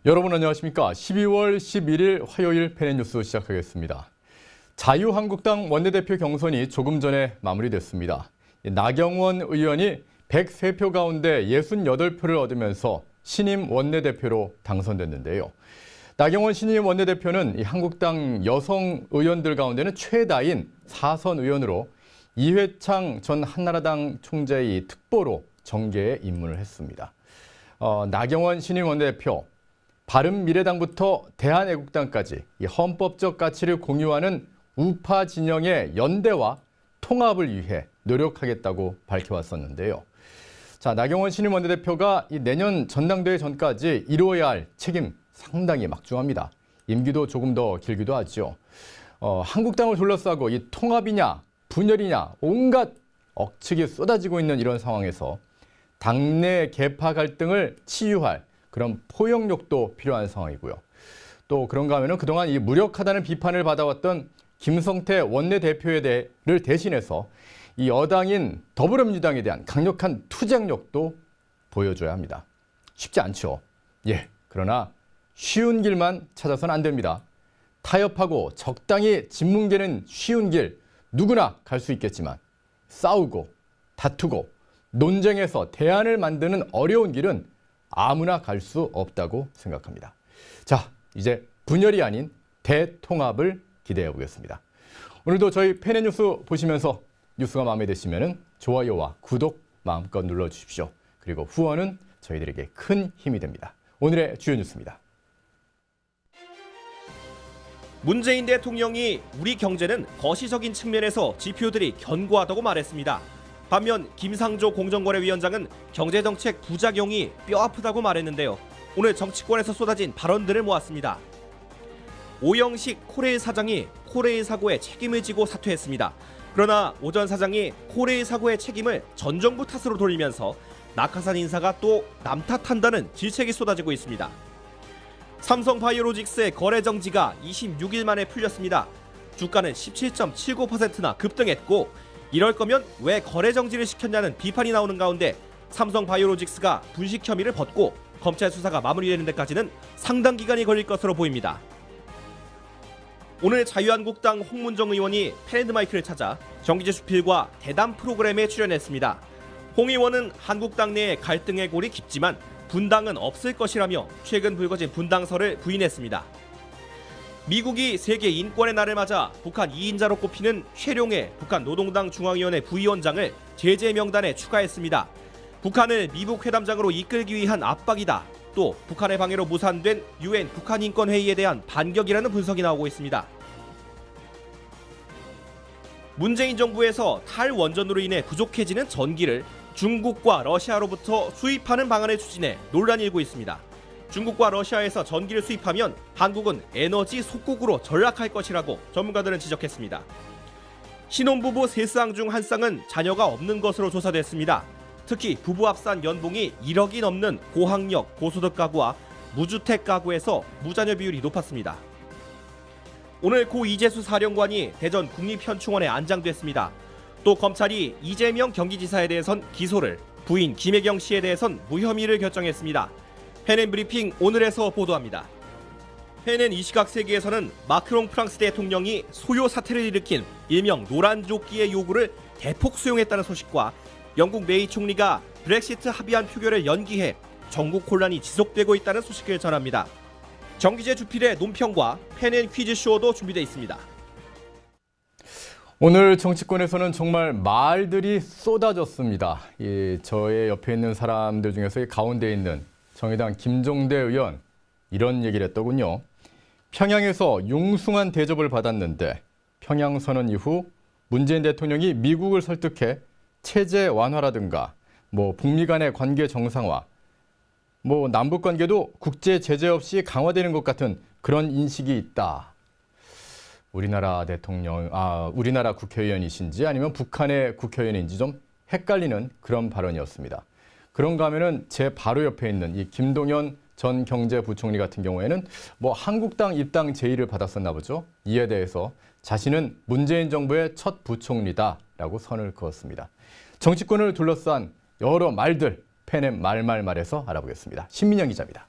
여러분 안녕하십니까? 12월 11일 화요일 펜앤뉴스 시작하겠습니다. 자유한국당 원내대표 경선이 조금 전에 마무리됐습니다. 나경원 의원이 103표 가운데 68표를 얻으면서 신임 원내대표로 당선됐는데요. 나경원 신임 원내대표는 한국당 여성 의원들 가운데는 최다인 4선 의원으로 이회창 전 한나라당 총재의 특보로 정계에 입문을 했습니다. 나경원 신임 원내대표, 바른미래당부터 대한애국당까지 이 헌법적 가치를 공유하는 우파 진영의 연대와 통합을 위해 노력하겠다고 밝혀왔었는데요. 자, 나경원 신임 원내대표가 이 내년 전당대회 전까지 이루어야 할 책임 상당히 막중합니다. 임기도 조금 더 길기도 하죠. 한국당을 둘러싸고 이 통합이냐 분열이냐 온갖 억측이 쏟아지고 있는 이런 상황에서 당내 계파 갈등을 치유할 그런 포용력도 필요한 상황이고요. 또 그런가 하면은 그동안 이 무력하다는 비판을 받아왔던 김성태 원내대표를 대신해서 이 여당인 더불어민주당에 대한 강력한 투쟁력도 보여줘야 합니다. 쉽지 않죠. 그러나 쉬운 길만 찾아서는 안 됩니다. 타협하고 적당히 짓뭉개는 쉬운 길 누구나 갈 수 있겠지만 싸우고 다투고 논쟁해서 대안을 만드는 어려운 길은 아무나 갈 수 없다고 생각합니다. 자, 이제 분열이 아닌 대통합을 기대해 보겠습니다. 오늘도 저희 펜앤뉴스 보시면서 뉴스가 마음에 드시면 좋아요와 구독 마음껏 눌러주십시오. 그리고 후원은 저희들에게 큰 힘이 됩니다. 오늘의 주요 뉴스입니다. 문재인 대통령이 우리 경제는 거시적인 측면에서 지표들이 견고하다고 말했습니다. 반면 김상조 공정거래위원장은 경제정책 부작용이 뼈아프다고 말했는데요. 오늘 정치권에서 쏟아진 발언들을 모았습니다. 오영식 코레일 사장이 코레일 사고의 책임을 지고 사퇴했습니다. 그러나 오 전 사장이 코레일 사고의 책임을 전 정부 탓으로 돌리면서 낙하산 인사가 또 남 탓한다는 질책이 쏟아지고 있습니다. 삼성바이오로직스의 거래 정지가 26일 만에 풀렸습니다. 주가는 17.79%나 급등했고 이럴 거면 왜 거래 정지를 시켰냐는 비판이 나오는 가운데 삼성바이오로직스가 분식 혐의를 벗고 검찰 수사가 마무리되는 데까지는 상당 기간이 걸릴 것으로 보입니다. 오늘 자유한국당 홍문정 의원이 펜앤마이크를 찾아 정기재 수필과 대담 프로그램에 출연했습니다. 홍 의원은 한국당 내의 갈등의 골이 깊지만 분당은 없을 것이라며 최근 불거진 분당설을 부인했습니다. 미국이 세계 인권의 날을 맞아 북한 2인자로 꼽히는 최룡해 북한 노동당 중앙위원회 부위원장을 제재 명단에 추가했습니다. 북한을 미국 회담장으로 이끌기 위한 압박이다. 또 북한의 방해로 무산된 UN 북한인권회의에 대한 반격이라는 분석이 나오고 있습니다. 문재인 정부에서 탈원전으로 인해 부족해지는 전기를 중국과 러시아로부터 수입하는 방안을 추진해 논란이 일고 있습니다. 중국과 러시아에서 전기를 수입하면 한국은 에너지 속국으로 전락할 것이라고 전문가들은 지적했습니다. 신혼부부 3쌍 중 1쌍은 자녀가 없는 것으로 조사됐습니다. 특히 부부 합산 연봉이 1억이 넘는 고학력, 고소득 가구와 무주택 가구에서 무자녀 비율이 높았습니다. 오늘 고 이재수 사령관이 대전 국립현충원에 안장됐습니다. 또 검찰이 이재명 경기지사에 대해선 기소를, 부인 김혜경 씨에 대해선 무혐의를 결정했습니다. 펜앤 브리핑 오늘에서 보도합니다. 펜앤 이 시각 세계에서는 마크롱 프랑스 대통령이 소요 사태를 일으킨 일명 노란조끼의 요구를 대폭 수용했다는 소식과 영국 메이 총리가 브렉시트 합의안 표결을 연기해 전국 혼란이 지속되고 있다는 소식을 전합니다. 정기재 주필의 논평과 펜앤 퀴즈쇼도 준비되어 있습니다. 오늘 정치권에서는 정말 말들이 쏟아졌습니다. 저의 옆에 있는 사람들 중에서 가운데 있는 정의당 김종대 의원 이런 얘기를 했더군요. 평양에서 융숭한 대접을 받았는데 평양선언 이후 문재인 대통령이 미국을 설득해 체제 완화라든가 북미 간의 관계 정상화, 남북 관계도 국제 제재 없이 강화되는 것 같은 그런 인식이 있다. 우리나라 우리나라 국회의원이신지 아니면 북한의 국회의원인지 좀 헷갈리는 그런 발언이었습니다. 그런가 하면은 제 바로 옆에 있는 이 김동연 전 경제부총리 같은 경우에는 한국당 입당 제의를 받았었나 보죠. 이에 대해서 자신은 문재인 정부의 첫 부총리다라고 선을 그었습니다. 정치권을 둘러싼 여러 말들 펜앤 말에서 알아보겠습니다. 신민영 기자입니다.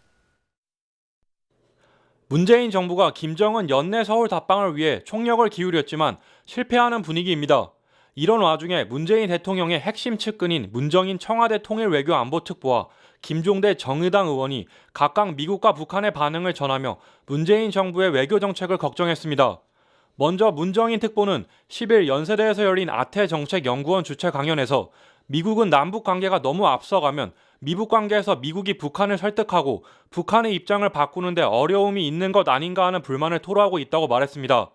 문재인 정부가 김정은 연내 서울 답방을 위해 총력을 기울였지만 실패하는 분위기입니다. 이런 와중에 문재인 대통령의 핵심 측근인 문정인 청와대 통일외교안보특보와 김종대 정의당 의원이 각각 미국과 북한의 반응을 전하며 문재인 정부의 외교 정책을 걱정했습니다. 먼저 문정인 특보는 10일 연세대에서 열린 아태정책연구원 주최 강연에서 미국은 남북 관계가 너무 앞서가면 미북 관계에서 미국이 북한을 설득하고 북한의 입장을 바꾸는데 어려움이 있는 것 아닌가 하는 불만을 토로하고 있다고 말했습니다.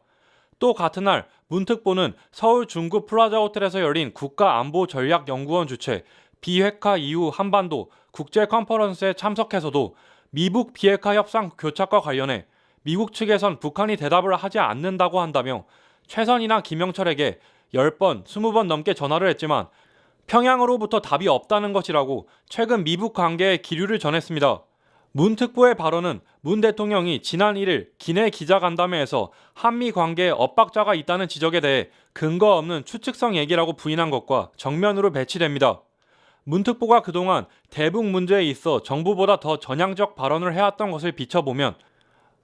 또 같은 날 문 특보는 서울 중구 플라자 호텔에서 열린 국가안보전략연구원 주최 비핵화 이후 한반도 국제 컨퍼런스에 참석해서도 미북 비핵화 협상 교착과 관련해 미국 측에선 북한이 대답을 하지 않는다고 한다며 최선희나 김영철에게 10번, 20번 넘게 전화를 했지만 평양으로부터 답이 없다는 것이라고 최근 미북 관계에 기류를 전했습니다. 문 특보의 발언은 문 대통령이 지난 1일 기내 기자간담회에서 한미 관계에 엇박자가 있다는 지적에 대해 근거 없는 추측성 얘기라고 부인한 것과 정면으로 배치됩니다. 문 특보가 그동안 대북 문제에 있어 정부보다 더 전향적 발언을 해왔던 것을 비춰보면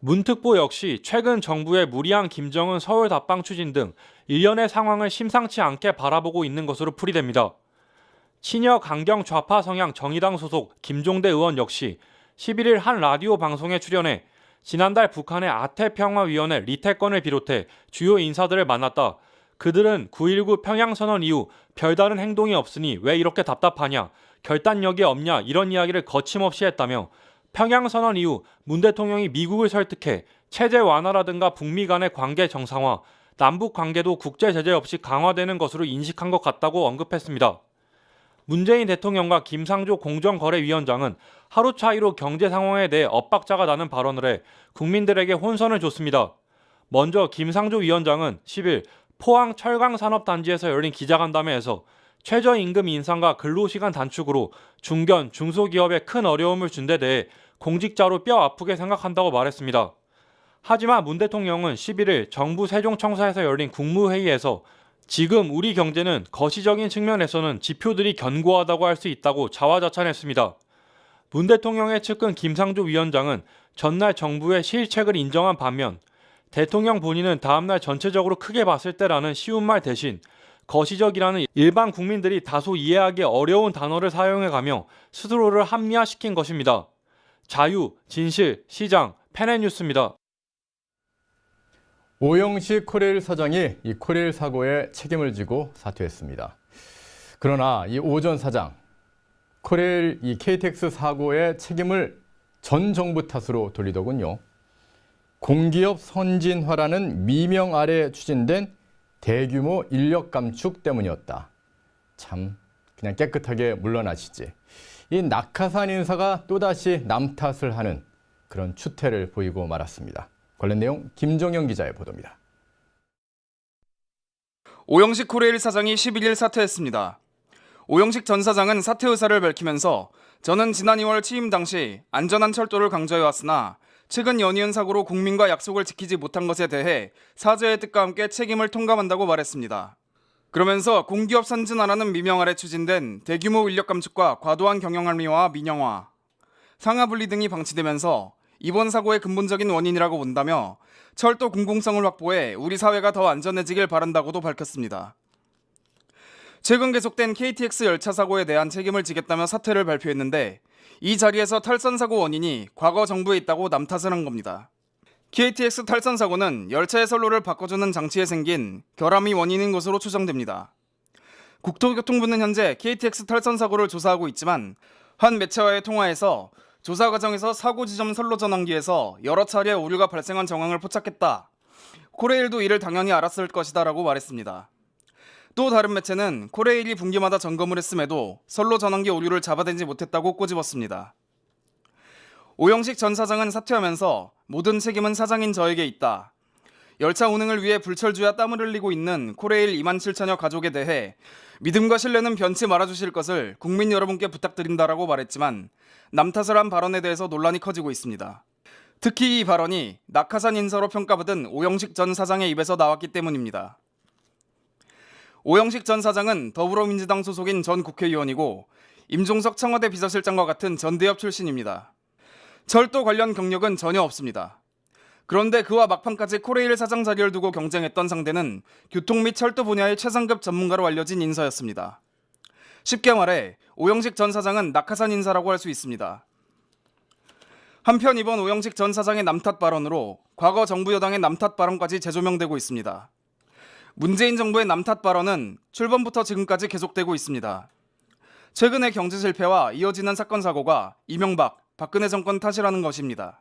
문 특보 역시 최근 정부의 무리한 김정은 서울 답방 추진 등 일련의 상황을 심상치 않게 바라보고 있는 것으로 풀이됩니다. 친여 강경 좌파 성향 정의당 소속 김종대 의원 역시 11일 한 라디오 방송에 출연해 지난달 북한의 아태평화위원회 리태권을 비롯해 주요 인사들을 만났다. 그들은 9.19 평양선언 이후 별다른 행동이 없으니 왜 이렇게 답답하냐, 결단력이 없냐 이런 이야기를 거침없이 했다며 평양선언 이후 문 대통령이 미국을 설득해 체제 완화라든가 북미 간의 관계 정상화, 남북 관계도 국제 제재 없이 강화되는 것으로 인식한 것 같다고 언급했습니다. 문재인 대통령과 김상조 공정거래위원장은 하루 차이로 경제 상황에 대해 엇박자가 나는 발언을 해 국민들에게 혼선을 줬습니다. 먼저 김상조 위원장은 10일 포항 철강산업단지에서 열린 기자간담회에서 최저임금 인상과 근로시간 단축으로 중견, 중소기업에 큰 어려움을 준 데 대해 공직자로 뼈 아프게 생각한다고 말했습니다. 하지만 문 대통령은 11일 정부 세종청사에서 열린 국무회의에서 지금 우리 경제는 거시적인 측면에서는 지표들이 견고하다고 할 수 있다고 자화자찬했습니다. 문 대통령의 측근 김상조 위원장은 전날 정부의 실책을 인정한 반면 대통령 본인은 다음날 전체적으로 크게 봤을 때라는 쉬운 말 대신 거시적이라는 일반 국민들이 다소 이해하기 어려운 단어를 사용해가며 스스로를 합리화시킨 것입니다. 자유, 진실, 시장, 페넷뉴스입니다. 오영식 코레일 사장이 이 코레일 사고에 책임을 지고 사퇴했습니다. 그러나 이 오 전 사장, 코레일 이 KTX 사고의 책임을 전 정부 탓으로 돌리더군요. 공기업 선진화라는 미명 아래 추진된 대규모 인력 감축 때문이었다. 참 그냥 깨끗하게 물러나시지. 이 낙하산 인사가 또다시 남 탓을 하는 그런 추태를 보이고 말았습니다. 관련 내용 김종영 기자의 보도입니다. 오영식 코레일 사장이 11일 사퇴했습니다. 오영식 전 사장은 사퇴 의사를 밝히면서 저는 지난 2월 취임 당시 안전한 철도를 강조해왔으나 최근 연이은 사고로 국민과 약속을 지키지 못한 것에 대해 사죄의 뜻과 함께 책임을 통감한다고 말했습니다. 그러면서 공기업 선진화라는 미명 아래 추진된 대규모 인력 감축과 과도한 경영 합리화와 민영화, 상하 분리 등이 방치되면서 이번 사고의 근본적인 원인이라고 본다며 철도 공공성을 확보해 우리 사회가 더 안전해지길 바란다고도 밝혔습니다. 최근 계속된 KTX 열차 사고에 대한 책임을 지겠다며 사퇴를 발표했는데 이 자리에서 탈선 사고 원인이 과거 정부에 있다고 남 탓을 한 겁니다. KTX 탈선 사고는 열차의 선로를 바꿔주는 장치에 생긴 결함이 원인인 것으로 추정됩니다. 국토교통부는 현재 KTX 탈선 사고를 조사하고 있지만 한 매체와의 통화에서 조사 과정에서 사고 지점 선로 전환기에서 여러 차례 오류가 발생한 정황을 포착했다. 코레일도 이를 당연히 알았을 것이다 라고 말했습니다. 또 다른 매체는 코레일이 분기마다 점검을 했음에도 선로 전환기 오류를 잡아내지 못했다고 꼬집었습니다. 오영식 전 사장은 사퇴하면서 모든 책임은 사장인 저에게 있다. 열차 운행을 위해 불철주야 땀을 흘리고 있는 코레일 2만 7천여 가족에 대해 믿음과 신뢰는 변치 말아주실 것을 국민 여러분께 부탁드린다라고 말했지만 남 탓을 한 발언에 대해서 논란이 커지고 있습니다. 특히 이 발언이 낙하산 인사로 평가받은 오영식 전 사장의 입에서 나왔기 때문입니다. 오영식 전 사장은 더불어민주당 소속인 전 국회의원이고 임종석 청와대 비서실장과 같은 전 대업 출신입니다. 철도 관련 경력은 전혀 없습니다. 그런데 그와 막판까지 코레일 사장 자리를 두고 경쟁했던 상대는 교통 및 철도 분야의 최상급 전문가로 알려진 인사였습니다. 쉽게 말해 오영식 전 사장은 낙하산 인사라고 할 수 있습니다. 한편 이번 오영식 전 사장의 남탓 발언으로 과거 정부 여당의 남탓 발언까지 재조명되고 있습니다. 문재인 정부의 남탓 발언은 출범부터 지금까지 계속되고 있습니다. 최근의 경제 실패와 이어지는 사건 사고가 이명박, 박근혜 정권 탓이라는 것입니다.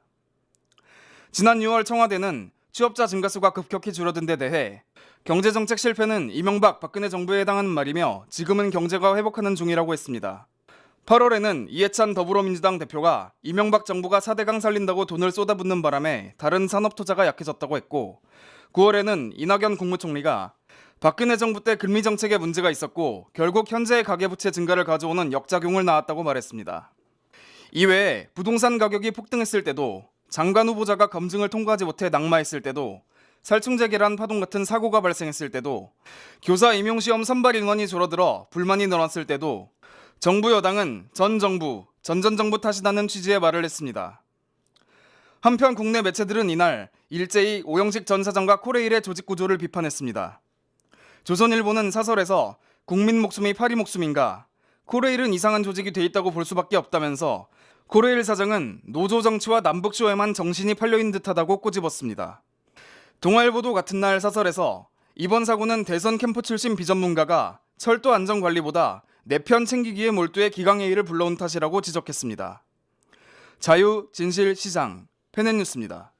지난 6월 청와대는 취업자 증가수가 급격히 줄어든 데 대해 경제정책 실패는 이명박, 박근혜 정부에 해당하는 말이며 지금은 경제가 회복하는 중이라고 했습니다. 8월에는 이해찬 더불어민주당 대표가 이명박 정부가 4대강 살린다고 돈을 쏟아붓는 바람에 다른 산업 투자가 약해졌다고 했고 9월에는 이낙연 국무총리가 박근혜 정부 때 금리 정책에 문제가 있었고 결국 현재의 가계부채 증가를 가져오는 역작용을 낳았다고 말했습니다. 이외에 부동산 가격이 폭등했을 때도 장관 후보자가 검증을 통과하지 못해 낙마했을 때도 살충제 계란 파동 같은 사고가 발생했을 때도 교사 임용시험 선발 인원이 줄어들어 불만이 늘었을 때도 정부 여당은 전 정부 탓이라는 취지의 말을 했습니다. 한편 국내 매체들은 이날 일제히 오영식 전 사장과 코레일의 조직 구조를 비판했습니다. 조선일보는 사설에서 국민 목숨이 파리 목숨인가? 코레일은 이상한 조직이 돼 있다고 볼 수밖에 없다면서 코레일 사장은 노조 정치와 남북쇼에만 정신이 팔려있는 듯하다고 꼬집었습니다. 동아일보도 같은 날 사설에서 이번 사고는 대선 캠프 출신 비전문가가 철도 안전관리보다 내 편 챙기기에 몰두해 기강회의를 불러온 탓이라고 지적했습니다. 자유, 진실, 시장, 페넷뉴스입니다.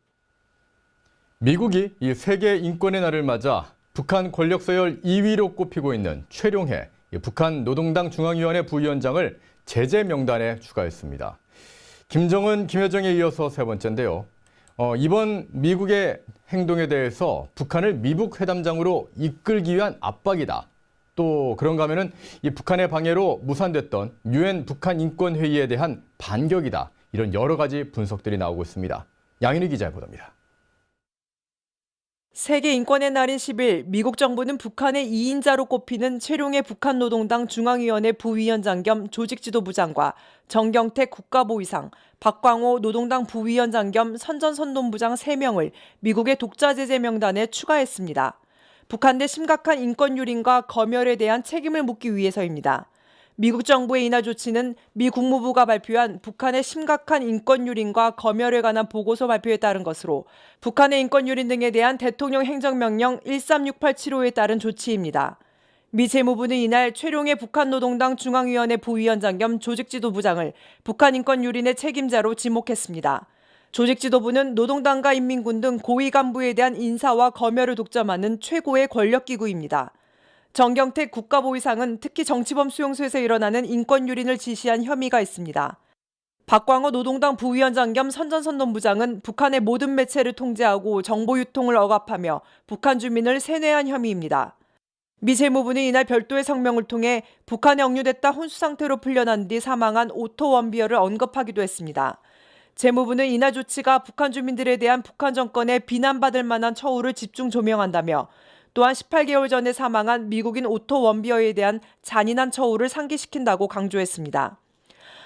미국이 이 세계 인권의 날을 맞아 북한 권력 서열 2위로 꼽히고 있는 최룡해 북한 노동당 중앙위원회 부위원장을 제재 명단에 추가했습니다. 김정은, 김여정에 이어서 세 번째인데요. 이번 미국의 행동에 대해서 북한을 미북 회담장으로 이끌기 위한 압박이다. 또 그런가 하면은 이 북한의 방해로 무산됐던 유엔 북한 인권회의에 대한 반격이다. 이런 여러 가지 분석들이 나오고 있습니다. 양인희 기자의 보도입니다. 세계 인권의 날인 10일 미국 정부는 북한의 2인자로 꼽히는 최룡해 북한 노동당 중앙위원회 부위원장 겸 조직지도부장과 정경택 국가보위상, 박광호 노동당 부위원장 겸 선전선동부장 3명을 미국의 독자 제재 명단에 추가했습니다. 북한 내 심각한 인권 유린과 검열에 대한 책임을 묻기 위해서입니다. 미국 정부의 이날 조치는 미 국무부가 발표한 북한의 심각한 인권 유린과 검열에 관한 보고서 발표에 따른 것으로 북한의 인권 유린 등에 대한 대통령 행정명령 136875에 따른 조치입니다. 미 재무부는 이날 최룡해 북한 노동당 중앙위원회 부위원장 겸 조직지도부장을 북한 인권 유린의 책임자로 지목했습니다. 조직지도부는 노동당과 인민군 등 고위 간부에 대한 인사와 검열을 독점하는 최고의 권력기구입니다. 정경택 국가보위상은 특히 정치범 수용소에서 일어나는 인권 유린을 지시한 혐의가 있습니다. 박광호 노동당 부위원장 겸 선전선동부장은 북한의 모든 매체를 통제하고 정보 유통을 억압하며 북한 주민을 세뇌한 혐의입니다. 미 재무부는 이날 별도의 성명을 통해 북한에 억류됐다 혼수 상태로 풀려난 뒤 사망한 오토 원비어를 언급하기도 했습니다. 재무부는 이날 조치가 북한 주민들에 대한 북한 정권의 비난받을 만한 처우를 집중 조명한다며 또한 18개월 전에 사망한 미국인 오토 원비어에 대한 잔인한 처우를 상기시킨다고 강조했습니다.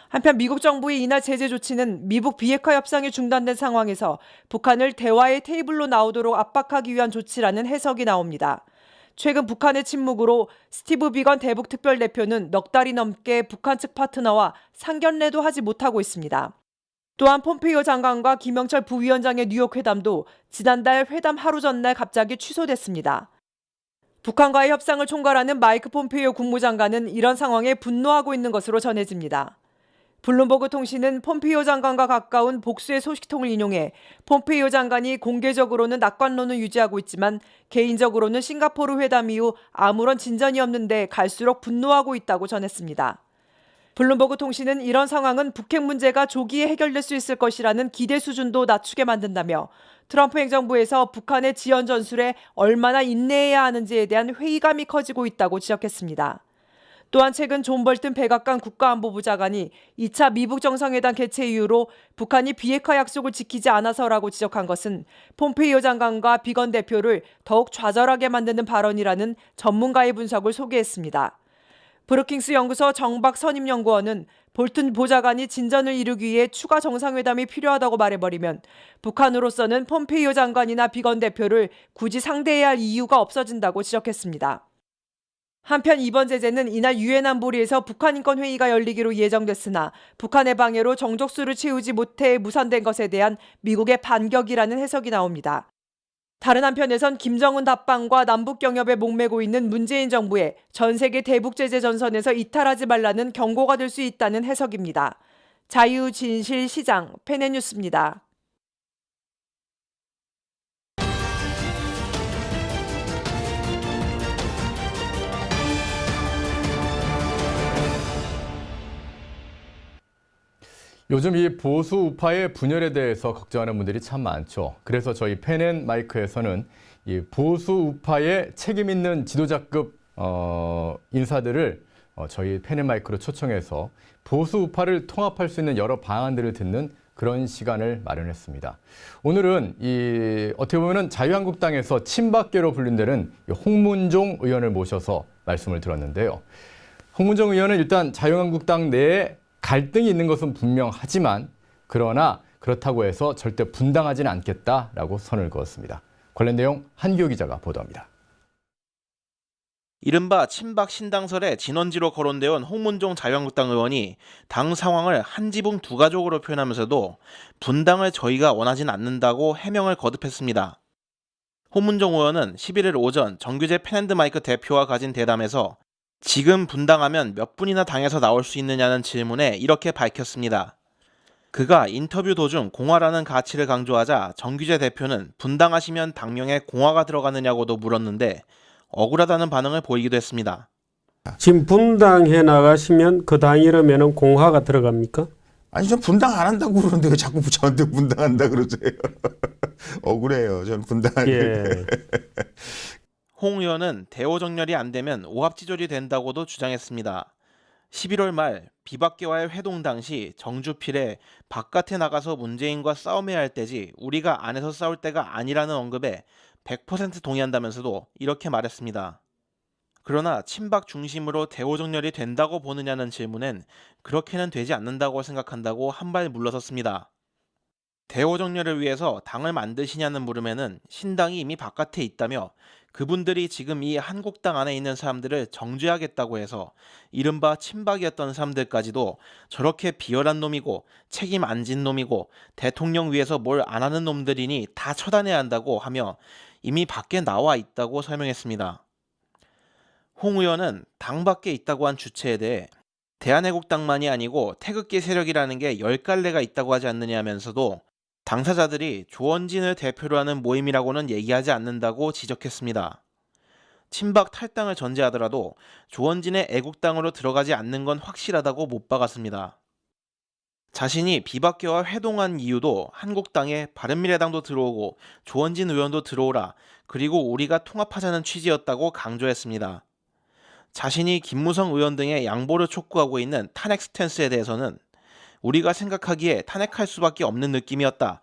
한편 미국 정부의 이날 제재 조치는 미북 비핵화 협상이 중단된 상황에서 북한을 대화의 테이블로 나오도록 압박하기 위한 조치라는 해석이 나옵니다. 최근 북한의 침묵으로 스티브 비건 대북 특별대표는 넉 달이 넘게 북한 측 파트너와 상견례도 하지 못하고 있습니다. 또한 폼페이오 장관과 김영철 부위원장의 뉴욕 회담도 지난달 회담 하루 전날 갑자기 취소됐습니다. 북한과의 협상을 총괄하는 마이크 폼페이오 국무장관은 이런 상황에 분노하고 있는 것으로 전해집니다. 블룸버그 통신은 폼페이오 장관과 가까운 복수의 소식통을 인용해 폼페이오 장관이 공개적으로는 낙관론을 유지하고 있지만 개인적으로는 싱가포르 회담 이후 아무런 진전이 없는데 갈수록 분노하고 있다고 전했습니다. 블룸버그 통신은 이런 상황은 북핵 문제가 조기에 해결될 수 있을 것이라는 기대 수준도 낮추게 만든다며 트럼프 행정부에서 북한의 지연 전술에 얼마나 인내해야 하는지에 대한 회의감이 커지고 있다고 지적했습니다. 또한 최근 존 볼튼 백악관 국가안보부 장관이 2차 미북 정상회담 개최 이후로 북한이 비핵화 약속을 지키지 않아서라고 지적한 것은 폼페이오 장관과 비건 대표를 더욱 좌절하게 만드는 발언이라는 전문가의 분석을 소개했습니다. 브루킹스 연구소 정박 선임연구원은 볼튼 보좌관이 진전을 이루기 위해 추가 정상회담이 필요하다고 말해버리면 북한으로서는 폼페이오 장관이나 비건 대표를 굳이 상대해야 할 이유가 없어진다고 지적했습니다. 한편 이번 제재는 이날 유엔 안보리에서 북한 인권 회의가 열리기로 예정됐으나 북한의 방해로 정족수를 채우지 못해 무산된 것에 대한 미국의 반격이라는 해석이 나옵니다. 다른 한편에선 김정은 답방과 남북 경협에 목매고 있는 문재인 정부의 전 세계 대북 제재 전선에서 이탈하지 말라는 경고가 될 수 있다는 해석입니다. 자유, 진실, 시장, 펜앤뉴스입니다. 요즘 이 보수 우파의 분열에 대해서 걱정하는 분들이 참 많죠. 그래서 저희 펜앤마이크에서는 이 보수 우파의 책임 있는 지도자급 인사들을 저희 펜앤마이크로 초청해서 보수 우파를 통합할 수 있는 여러 방안들을 듣는 그런 시간을 마련했습니다. 오늘은 어떻게 보면은 자유한국당에서 친박계로 불린다는 홍문종 의원을 모셔서 말씀을 들었는데요. 홍문종 의원은 일단 자유한국당 내에 갈등이 있는 것은 분명하지만 그러나 그렇다고 해서 절대 분당하지는 않겠다라고 선을 그었습니다. 관련 내용 한기호 기자가 보도합니다. 이른바 친박 신당설의 진원지로 거론되어 온 홍문종 자유한국당 의원이 당 상황을 한 지붕 두 가족으로 표현하면서도 분당을 저희가 원하진 않는다고 해명을 거듭했습니다. 홍문종 의원은 11일 오전 정규재 펜앤마이크 대표와 가진 대담에서 지금 분당하면 몇 분이나 당에서 나올 수 있느냐는 질문에 이렇게 밝혔습니다. 그가 인터뷰 도중 공화라는 가치를 강조하자 정규재 대표는 분당하시면 당명에 공화가 들어가느냐고도 물었는데 억울하다는 반응을 보이기도 했습니다. 지금 분당해 나가시면 그 당 이름에는 공화가 들어갑니까? 아니 전 분당 안 한다고 그러는데 왜 자꾸 저한테 분당한다 그러세요? 억울해요. 전 분당하게. 예. 홍 의원은 대호 정렬이 안 되면 오합지졸이 된다고도 주장했습니다. 11월 말 비박계와의 회동 당시 정주필에 바깥에 나가서 문재인과 싸움해야 할 때지 우리가 안에서 싸울 때가 아니라는 언급에 100% 동의한다면서도 이렇게 말했습니다. 그러나 친박 중심으로 대호 정렬이 된다고 보느냐는 질문엔 그렇게는 되지 않는다고 생각한다고 한 발 물러섰습니다. 대호 정렬을 위해서 당을 만드시냐는 물음에는 신당이 이미 바깥에 있다며 그분들이 지금 이 한국당 안에 있는 사람들을 정죄하겠다고 해서 이른바 친박이었던 사람들까지도 저렇게 비열한 놈이고 책임 안 진 놈이고 대통령 위해서 뭘 안 하는 놈들이니 다 처단해야 한다고 하며 이미 밖에 나와 있다고 설명했습니다. 홍 의원은 당 밖에 있다고 한 주체에 대해 대한애국당만이 아니고 태극기 세력이라는 게 10갈래가 있다고 하지 않느냐면서도 당사자들이 조원진을 대표로 하는 모임이라고는 얘기하지 않는다고 지적했습니다. 친박 탈당을 전제하더라도 조원진의 애국당으로 들어가지 않는 건 확실하다고 못 박았습니다. 자신이 비박계와 회동한 이유도 한국당에 바른미래당도 들어오고 조원진 의원도 들어오라 그리고 우리가 통합하자는 취지였다고 강조했습니다. 자신이 김무성 의원 등의 양보를 촉구하고 있는 탄핵 스탠스에 대해서는 우리가 생각하기에 탄핵할 수밖에 없는 느낌이었다.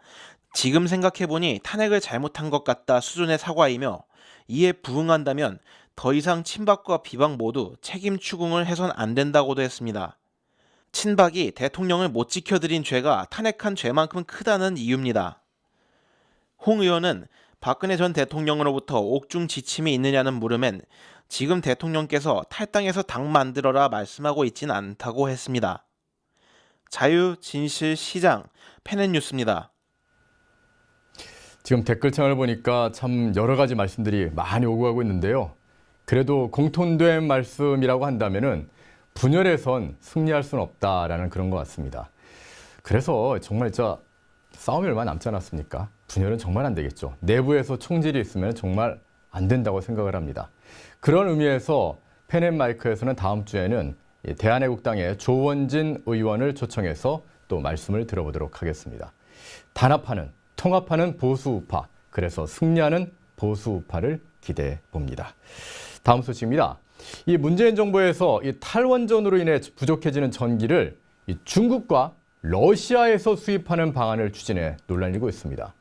지금 생각해보니 탄핵을 잘못한 것 같다 수준의 사과이며 이에 부응한다면 더 이상 친박과 비박 모두 책임 추궁을 해선 안 된다고도 했습니다. 친박이 대통령을 못 지켜드린 죄가 탄핵한 죄만큼 크다는 이유입니다. 홍 의원은 박근혜 전 대통령으로부터 옥중 지침이 있느냐는 물음엔 지금 대통령께서 탈당해서 당 만들어라 말씀하고 있진 않다고 했습니다. 자유, 진실, 시장, 펜앤뉴스입니다. 지금 댓글창을 보니까 참 여러 가지 말씀들이 많이 오고 가고 있는데요. 그래도 공통된 말씀이라고 한다면은 분열에선 승리할 수는 없다라는 그런 것 같습니다. 그래서 정말 진짜 싸움이 얼마 남지 않았습니까? 분열은 정말 안 되겠죠. 내부에서 총질이 있으면 정말 안 된다고 생각을 합니다. 그런 의미에서 펜앤마이크에서는 다음 주에는 대한애국당의 조원진 의원을 초청해서 또 말씀을 들어보도록 하겠습니다. 단합하는, 통합하는 보수우파, 그래서 승리하는 보수우파를 기대해 봅니다. 다음 소식입니다. 이 문재인 정부에서 이 탈원전으로 인해 부족해지는 전기를 이 중국과 러시아에서 수입하는 방안을 추진해 논란이 일고 있습니다.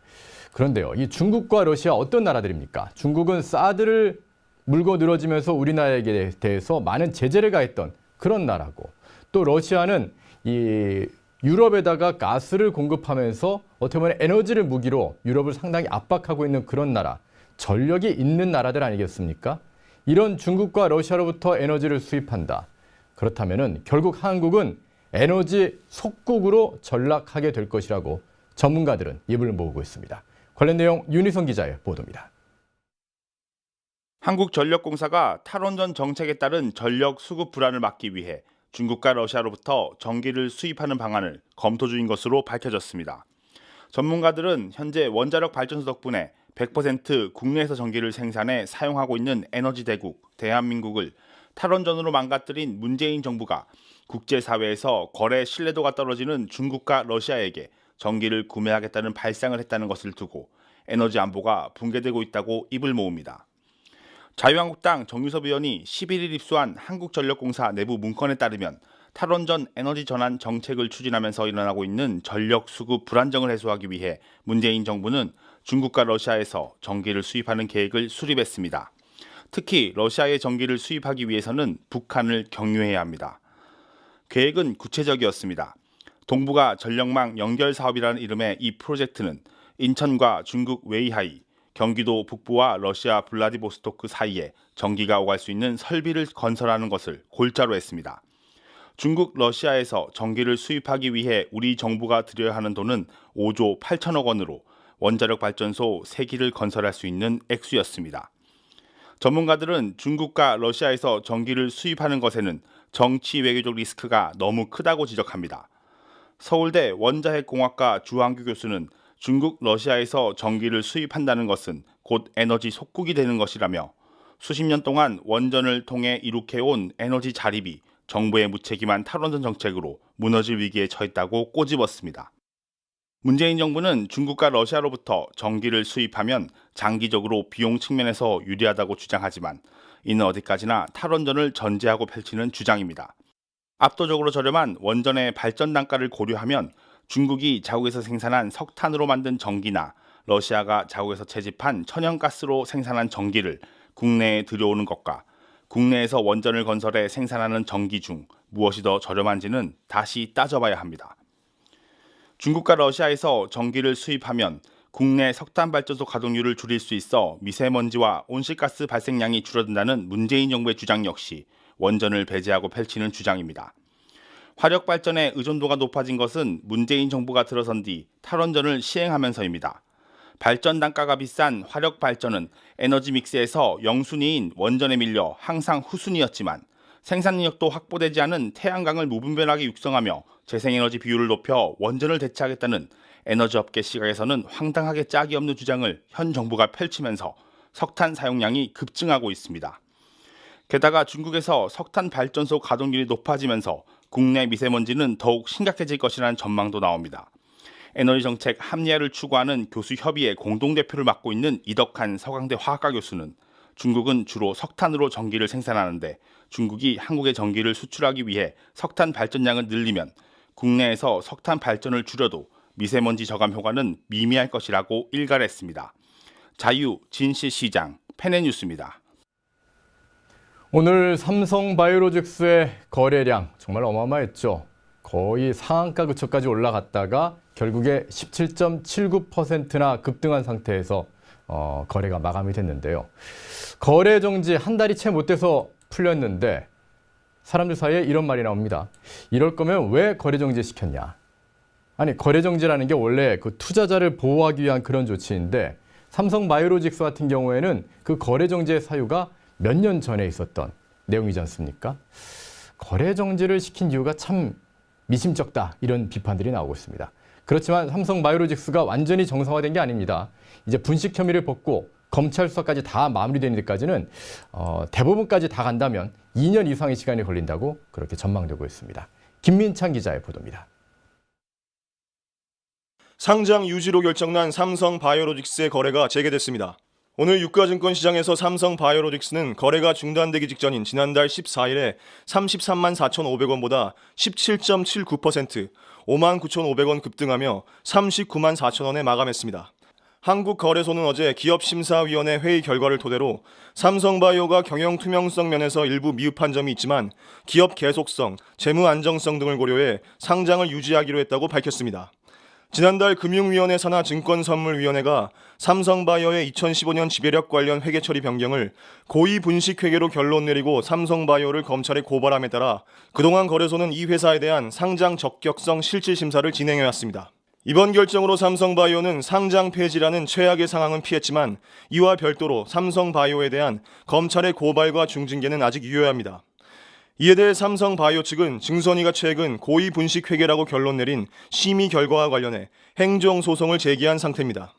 그런데요, 이 중국과 러시아 어떤 나라들입니까? 중국은 사드를 물고 늘어지면서 우리나라에 대해서 많은 제재를 가했던 그런 나라고, 또 러시아는 이 유럽에다가 가스를 공급하면서 어떻게 보면 에너지를 무기로 유럽을 상당히 압박하고 있는 그런 나라, 전력이 있는 나라들 아니겠습니까? 이런 중국과 러시아로부터 에너지를 수입한다. 그렇다면은 결국 한국은 에너지 속국으로 전락하게 될 것이라고 전문가들은 입을 모으고 있습니다. 관련 내용 윤희성 기자의 보도입니다. 한국전력공사가 탈원전 정책에 따른 전력 수급 불안을 막기 위해 중국과 러시아로부터 전기를 수입하는 방안을 검토 중인 것으로 밝혀졌습니다. 전문가들은 현재 원자력 발전소 덕분에 100% 국내에서 전기를 생산해 사용하고 있는 에너지 대국 대한민국을 탈원전으로 망가뜨린 문재인 정부가 국제사회에서 거래 신뢰도가 떨어지는 중국과 러시아에게 전기를 구매하겠다는 발상을 했다는 것을 두고 에너지 안보가 붕괴되고 있다고 입을 모읍니다. 자유한국당 정유섭 의원이 11일 입수한 한국전력공사 내부 문건에 따르면 탈원전 에너지 전환 정책을 추진하면서 일어나고 있는 전력 수급 불안정을 해소하기 위해 문재인 정부는 중국과 러시아에서 전기를 수입하는 계획을 수립했습니다. 특히 러시아의 전기를 수입하기 위해서는 북한을 경유해야 합니다. 계획은 구체적이었습니다. 동북아 전력망 연결 사업이라는 이름의 이 프로젝트는 인천과 중국 웨이하이, 경기도 북부와 러시아 블라디보스토크 사이에 전기가 오갈 수 있는 설비를 건설하는 것을 골자로 했습니다. 중국, 러시아에서 전기를 수입하기 위해 우리 정부가 들여야 하는 돈은 5조 8천억 원으로 원자력 발전소 3기를 건설할 수 있는 액수였습니다. 전문가들은 중국과 러시아에서 전기를 수입하는 것에는 정치 외교적 리스크가 너무 크다고 지적합니다. 서울대 원자핵공학과 주한규 교수는 중국, 러시아에서 전기를 수입한다는 것은 곧 에너지 속국이 되는 것이라며 수십 년 동안 원전을 통해 이룩해온 에너지 자립이 정부의 무책임한 탈원전 정책으로 무너질 위기에 처했다고 꼬집었습니다. 문재인 정부는 중국과 러시아로부터 전기를 수입하면 장기적으로 비용 측면에서 유리하다고 주장하지만 이는 어디까지나 탈원전을 전제하고 펼치는 주장입니다. 압도적으로 저렴한 원전의 발전 단가를 고려하면 중국이 자국에서 생산한 석탄으로 만든 전기나 러시아가 자국에서 채집한 천연가스로 생산한 전기를 국내에 들여오는 것과 국내에서 원전을 건설해 생산하는 전기 중 무엇이 더 저렴한지는 다시 따져봐야 합니다. 중국과 러시아에서 전기를 수입하면 국내 석탄 발전소 가동률을 줄일 수 있어 미세먼지와 온실가스 발생량이 줄어든다는 문재인 정부의 주장 역시 원전을 배제하고 펼치는 주장입니다. 화력 발전의 의존도가 높아진 것은 문재인 정부가 들어선 뒤 탈원전을 시행하면서입니다. 발전 단가가 비싼 화력 발전은 에너지 믹스에서 영순위인 원전에 밀려 항상 후순위였지만 생산력도 확보되지 않은 태양광을 무분별하게 육성하며 재생에너지 비율을 높여 원전을 대체하겠다는 에너지업계 시각에서는 황당하게 짝이 없는 주장을 현 정부가 펼치면서 석탄 사용량이 급증하고 있습니다. 게다가 중국에서 석탄 발전소 가동률이 높아지면서 국내 미세먼지는 더욱 심각해질 것이라는 전망도 나옵니다. 에너지 정책 합리화를 추구하는 교수협의회 공동대표를 맡고 있는 이덕한 서강대 화학과 교수는 중국은 주로 석탄으로 전기를 생산하는데 중국이 한국에 전기를 수출하기 위해 석탄 발전량을 늘리면 국내에서 석탄 발전을 줄여도 미세먼지 저감 효과는 미미할 것이라고 일갈했습니다. 자유 진실 시장 펜앤뉴스입니다. 오늘 삼성바이오로직스의 거래량 정말 어마어마했죠. 거의 상한가 근처까지 올라갔다가 결국에 17.79%나 급등한 상태에서 거래가 마감이 됐는데요. 거래 정지 한 달이 채 못 돼서 풀렸는데 사람들 사이에 이런 말이 나옵니다. 이럴 거면 왜 거래 정지 시켰냐? 아니, 거래 정지라는 게 원래 그 투자자를 보호하기 위한 그런 조치인데 삼성바이오로직스 같은 경우에는 그 거래 정지의 사유가 몇 년 전에 있었던 내용이지 않습니까? 거래 정지를 시킨 이유가 참 미심쩍다, 이런 비판들이 나오고 있습니다. 그렇지만 삼성바이오로직스가 완전히 정상화된 게 아닙니다. 이제 분식 혐의를 벗고 검찰 수사까지 다 마무리되는 데까지는 대부분까지 다 간다면 2년 이상의 시간이 걸린다고 그렇게 전망되고 있습니다. 김민찬 기자의 보도입니다. 상장 유지로 결정난 삼성바이오로직스의 거래가 재개됐습니다. 오늘 유가증권 시장에서 삼성바이오로직스는 거래가 중단되기 직전인 지난달 14일에 33만 4,500원보다 17.79%, 59,500원 급등하며 39만 4천 원에 마감했습니다. 한국거래소는 어제 기업심사위원회 회의 결과를 토대로 삼성바이오가 경영 투명성 면에서 일부 미흡한 점이 있지만 기업 계속성, 재무 안정성 등을 고려해 상장을 유지하기로 했다고 밝혔습니다. 지난달 금융위원회 산하 증권선물위원회가 삼성바이오의 2015년 지배력 관련 회계 처리 변경을 고의 분식 회계로 결론 내리고 삼성바이오를 검찰에 고발함에 따라 그동안 거래소는 이 회사에 대한 상장 적격성 실질 심사를 진행해왔습니다. 이번 결정으로 삼성바이오는 상장 폐지라는 최악의 상황은 피했지만 이와 별도로 삼성바이오에 대한 검찰의 고발과 중징계는 아직 유효합니다. 이에 대해 삼성바이오 측은 증선이가 최근 고의 분식 회계라고 결론 내린 심의 결과와 관련해 행정소송을 제기한 상태입니다.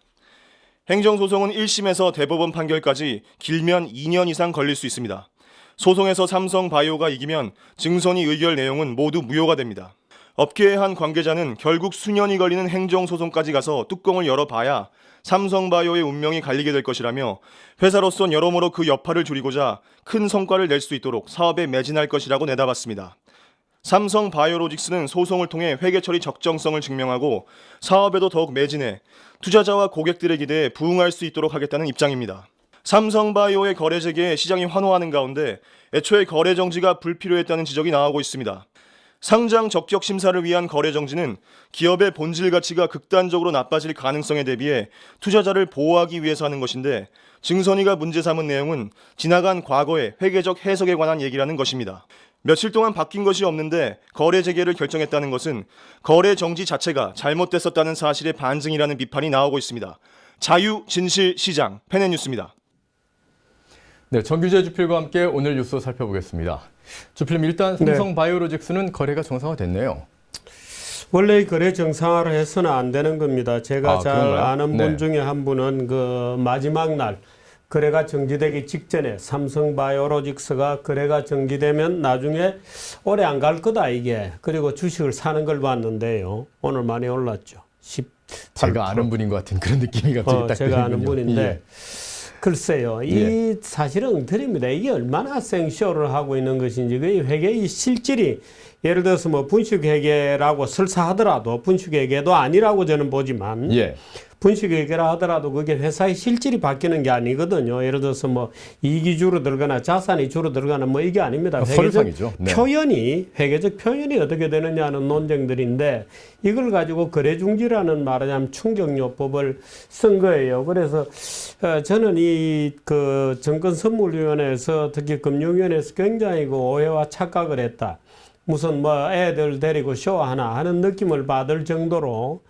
행정소송은 1심에서 대법원 판결까지 길면 2년 이상 걸릴 수 있습니다. 소송에서 삼성바이오가 이기면 증선이 의결 내용은 모두 무효가 됩니다. 업계의 한 관계자는 결국 수년이 걸리는 행정소송까지 가서 뚜껑을 열어봐야 삼성바이오의 운명이 갈리게 될 것이라며 회사로선 여러모로 그 여파를 줄이고자 큰 성과를 낼 수 있도록 사업에 매진할 것이라고 내다봤습니다. 삼성바이오로직스는 소송을 통해 회계 처리 적정성을 증명하고 사업에도 더욱 매진해 투자자와 고객들의 기대에 부응할 수 있도록 하겠다는 입장입니다. 삼성바이오의 거래 재개에 시장이 환호하는 가운데 애초에 거래 정지가 불필요했다는 지적이 나오고 있습니다. 상장 적격 심사를 위한 거래 정지는 기업의 본질 가치가 극단적으로 나빠질 가능성에 대비해 투자자를 보호하기 위해서 하는 것인데 증선이가 문제 삼은 내용은 지나간 과거의 회계적 해석에 관한 얘기라는 것입니다. 며칠 동안 바뀐 것이 없는데 거래 재개를 결정했다는 것은 거래 정지 자체가 잘못됐었다는 사실의 반증이라는 비판이 나오고 있습니다. 자유, 진실, 시장, 펜앤뉴스입니다. 네, 정규재 주필과 함께 오늘 뉴스 살펴보겠습니다. 주필님, 일단 삼성바이오로직스는 거래가 정상화됐네요. 원래 거래 정상화를 해서는 안 되는 겁니다. 제가 잘 그런가요? 아는 분 중에 한 분은 그 마지막 날 거래가 정지되기 직전에 삼성바이오로직스가 거래가 정지되면 나중에 오래 안 갈 거다 이게. 그리고 주식을 사는 걸 봤는데요. 오늘 많이 올랐죠. 18%. 제가 아는 분인 것 같은 그런 느낌이 갑자기 딱 제가 아는 들군요. 분인데 예. 글쎄요. 이 사실은 엉터리입니다. 이게 얼마나 생쇼를 하고 있는 것인지 그 회계의 실질이 예를 들어서 뭐 분식회계라고 설사 하더라도 분식회계도 아니라고 저는 보지만 분식회계라 하더라도 그게 회사의 실질이 바뀌는 게 아니거든요. 예를 들어서 뭐 이익이 줄어들거나 자산이 줄어들거나 뭐 이게 아닙니다. 설상이죠. 회계적 표현이 어떻게 되느냐는 논쟁들인데 이걸 가지고 거래중지라는 말하자면 충격요법을 쓴 거예요. 그래서 저는 이 그 정권선물위원회에서 특히 금융위원회에서 굉장히 그 오해와 착각을 했다. 무슨 뭐 애들 데리고 쇼하나 하는 느낌을 받을 정도로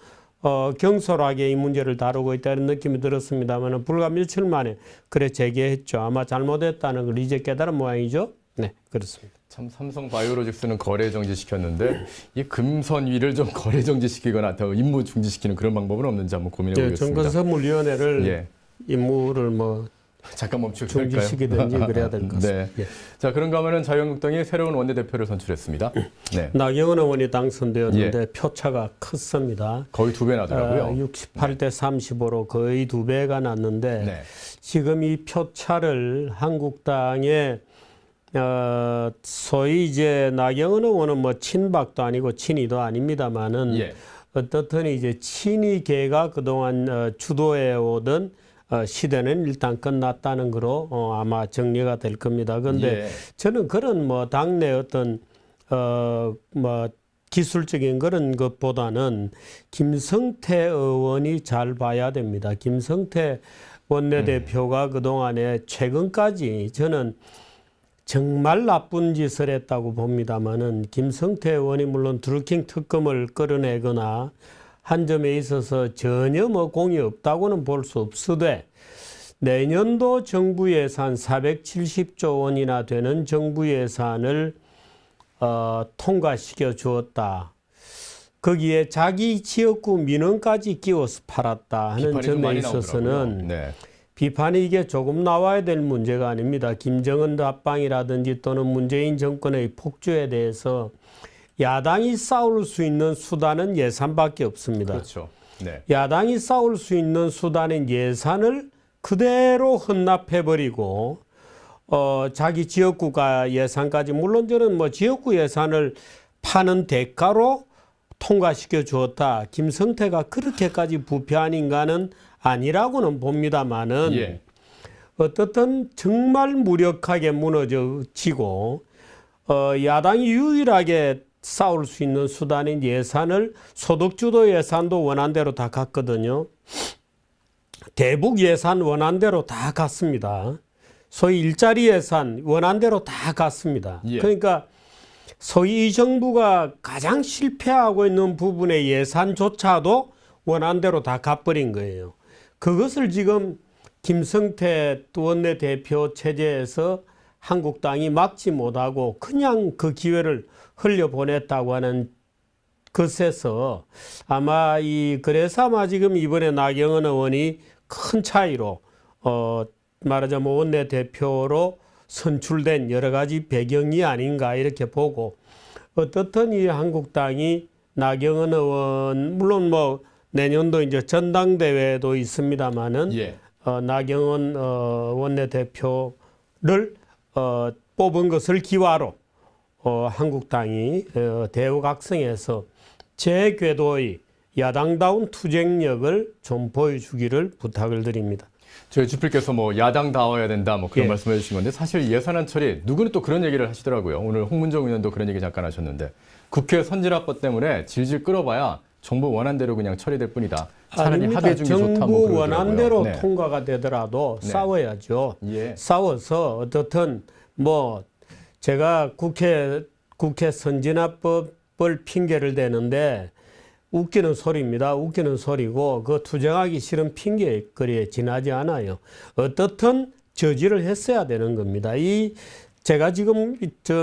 경솔하게 이 문제를 다루고 있다는 느낌이 들었습니다만 불과 며칠 만에 그래 재개했죠. 아마 잘못했다는 걸 이제 깨달은 모양이죠. 네, 그렇습니다. 참 삼성바이오로직스는 거래 정지시켰는데 이 금선위를 좀 거래 정지시키거나 더 임무 중지시키는 그런 방법은 없는지 한번 고민해 보겠습니다. 정권선물위원회를 임무를 뭐 잠깐 멈추고 할까요? 중지시키든지 그래야 될 것 같습니다. 네. 자, 그런가 하면 자유한국당이 새로운 원내대표를 선출했습니다. 네. 나경원 의원이 당선되었는데 표차가 컸습니다. 거의 2배 나더라고요. 68대 35로 거의 2배가 났는데 지금 이 표차를 한국당에 소위 이제 나경원 의원은 뭐 친박도 아니고 친이도 아닙니다만은 어떻든 이제 친이계가 그동안 주도해 오던 시대는 일단 끝났다는 거로 아마 정리가 될 겁니다. 그런데 저는 그런 뭐 당내 어떤 뭐 기술적인 그런 것보다는 김성태 의원이 잘 봐야 됩니다. 김성태 원내대표가 그동안에 최근까지 저는 정말 나쁜 짓을 했다고 봅니다만은 김성태 의원이 물론 드루킹 특검을 끌어내거나 한 점에 있어서 전혀 뭐 공이 없다고는 볼 수 없으되 내년도 정부 예산 470조 원이나 되는 정부 예산을 통과시켜 주었다. 거기에 자기 지역구 민원까지 끼워서 팔았다 하는 점에 있어서는 비판이 이게 조금 나와야 될 문제가 아닙니다. 김정은 합방이라든지 또는 문재인 정권의 폭주에 대해서 야당이 싸울 수 있는 수단은 예산밖에 없습니다. 그렇죠. 야당이 싸울 수 있는 수단인 예산을 그대로 헌납해버리고 자기 지역구가 예산까지 물론 저는 뭐 지역구 예산을 파는 대가로 통과시켜 주었다. 김성태가 그렇게까지 부패한 인간은 아니라고는 봅니다만은 예. 어떻든 정말 무력하게 무너지고 야당이 유일하게 싸울 수 있는 수단인 예산을 소득주도 예산도 원안대로 다 갔거든요. 대북 예산 원안대로 다 갔습니다. 소위 일자리 예산 원안대로 다 갔습니다. 예. 그러니까 소위 이 정부가 가장 실패하고 있는 부분의 예산조차도 원안대로 다 가버린 거예요. 그것을 지금 김성태 원내대표 체제에서 한국당이 막지 못하고 그냥 그 기회를 흘려보냈다고 하는 것에서 그래서 아마 지금 이번에 나경원 의원이 큰 차이로 말하자면 원내대표로 선출된 여러 가지 배경이 아닌가 이렇게 보고, 어떻든 이 한국당이 나경원 의원 물론 뭐 내년도 이제 전당대회도 있습니다만은 예. 나경원 원내대표를 뽑은 것을 기화로 한국당이 대우각성에서 제 궤도의 야당다운 투쟁력을 좀 보여주기를 부탁을 드립니다. 저희 주필께서 뭐 야당다워야 된다 뭐 그런 예. 말씀해 주신 건데, 사실 예산안 처리 누구는 또 그런 얘기를 하시더라고요. 오늘 홍문정 의원도 그런 얘기 잠깐 하셨는데, 국회 선진화법 때문에 질질 끌어봐야 정부 원안대로 그냥 처리될 뿐이다. 차라리 아닙니다. 합의 중이 좋다. 뭐 정부 그러더라고요. 원안대로 네. 통과가 되더라도 네. 싸워야죠. 예. 싸워서 어떻든 뭐 제가 국회 선진화법을 핑계를 대는데 웃기는 소리입니다. 웃기는 소리고 그 투쟁하기 싫은 핑계거리에 지나지 않아요. 어떻든 저지를 했어야 되는 겁니다. 제가 지금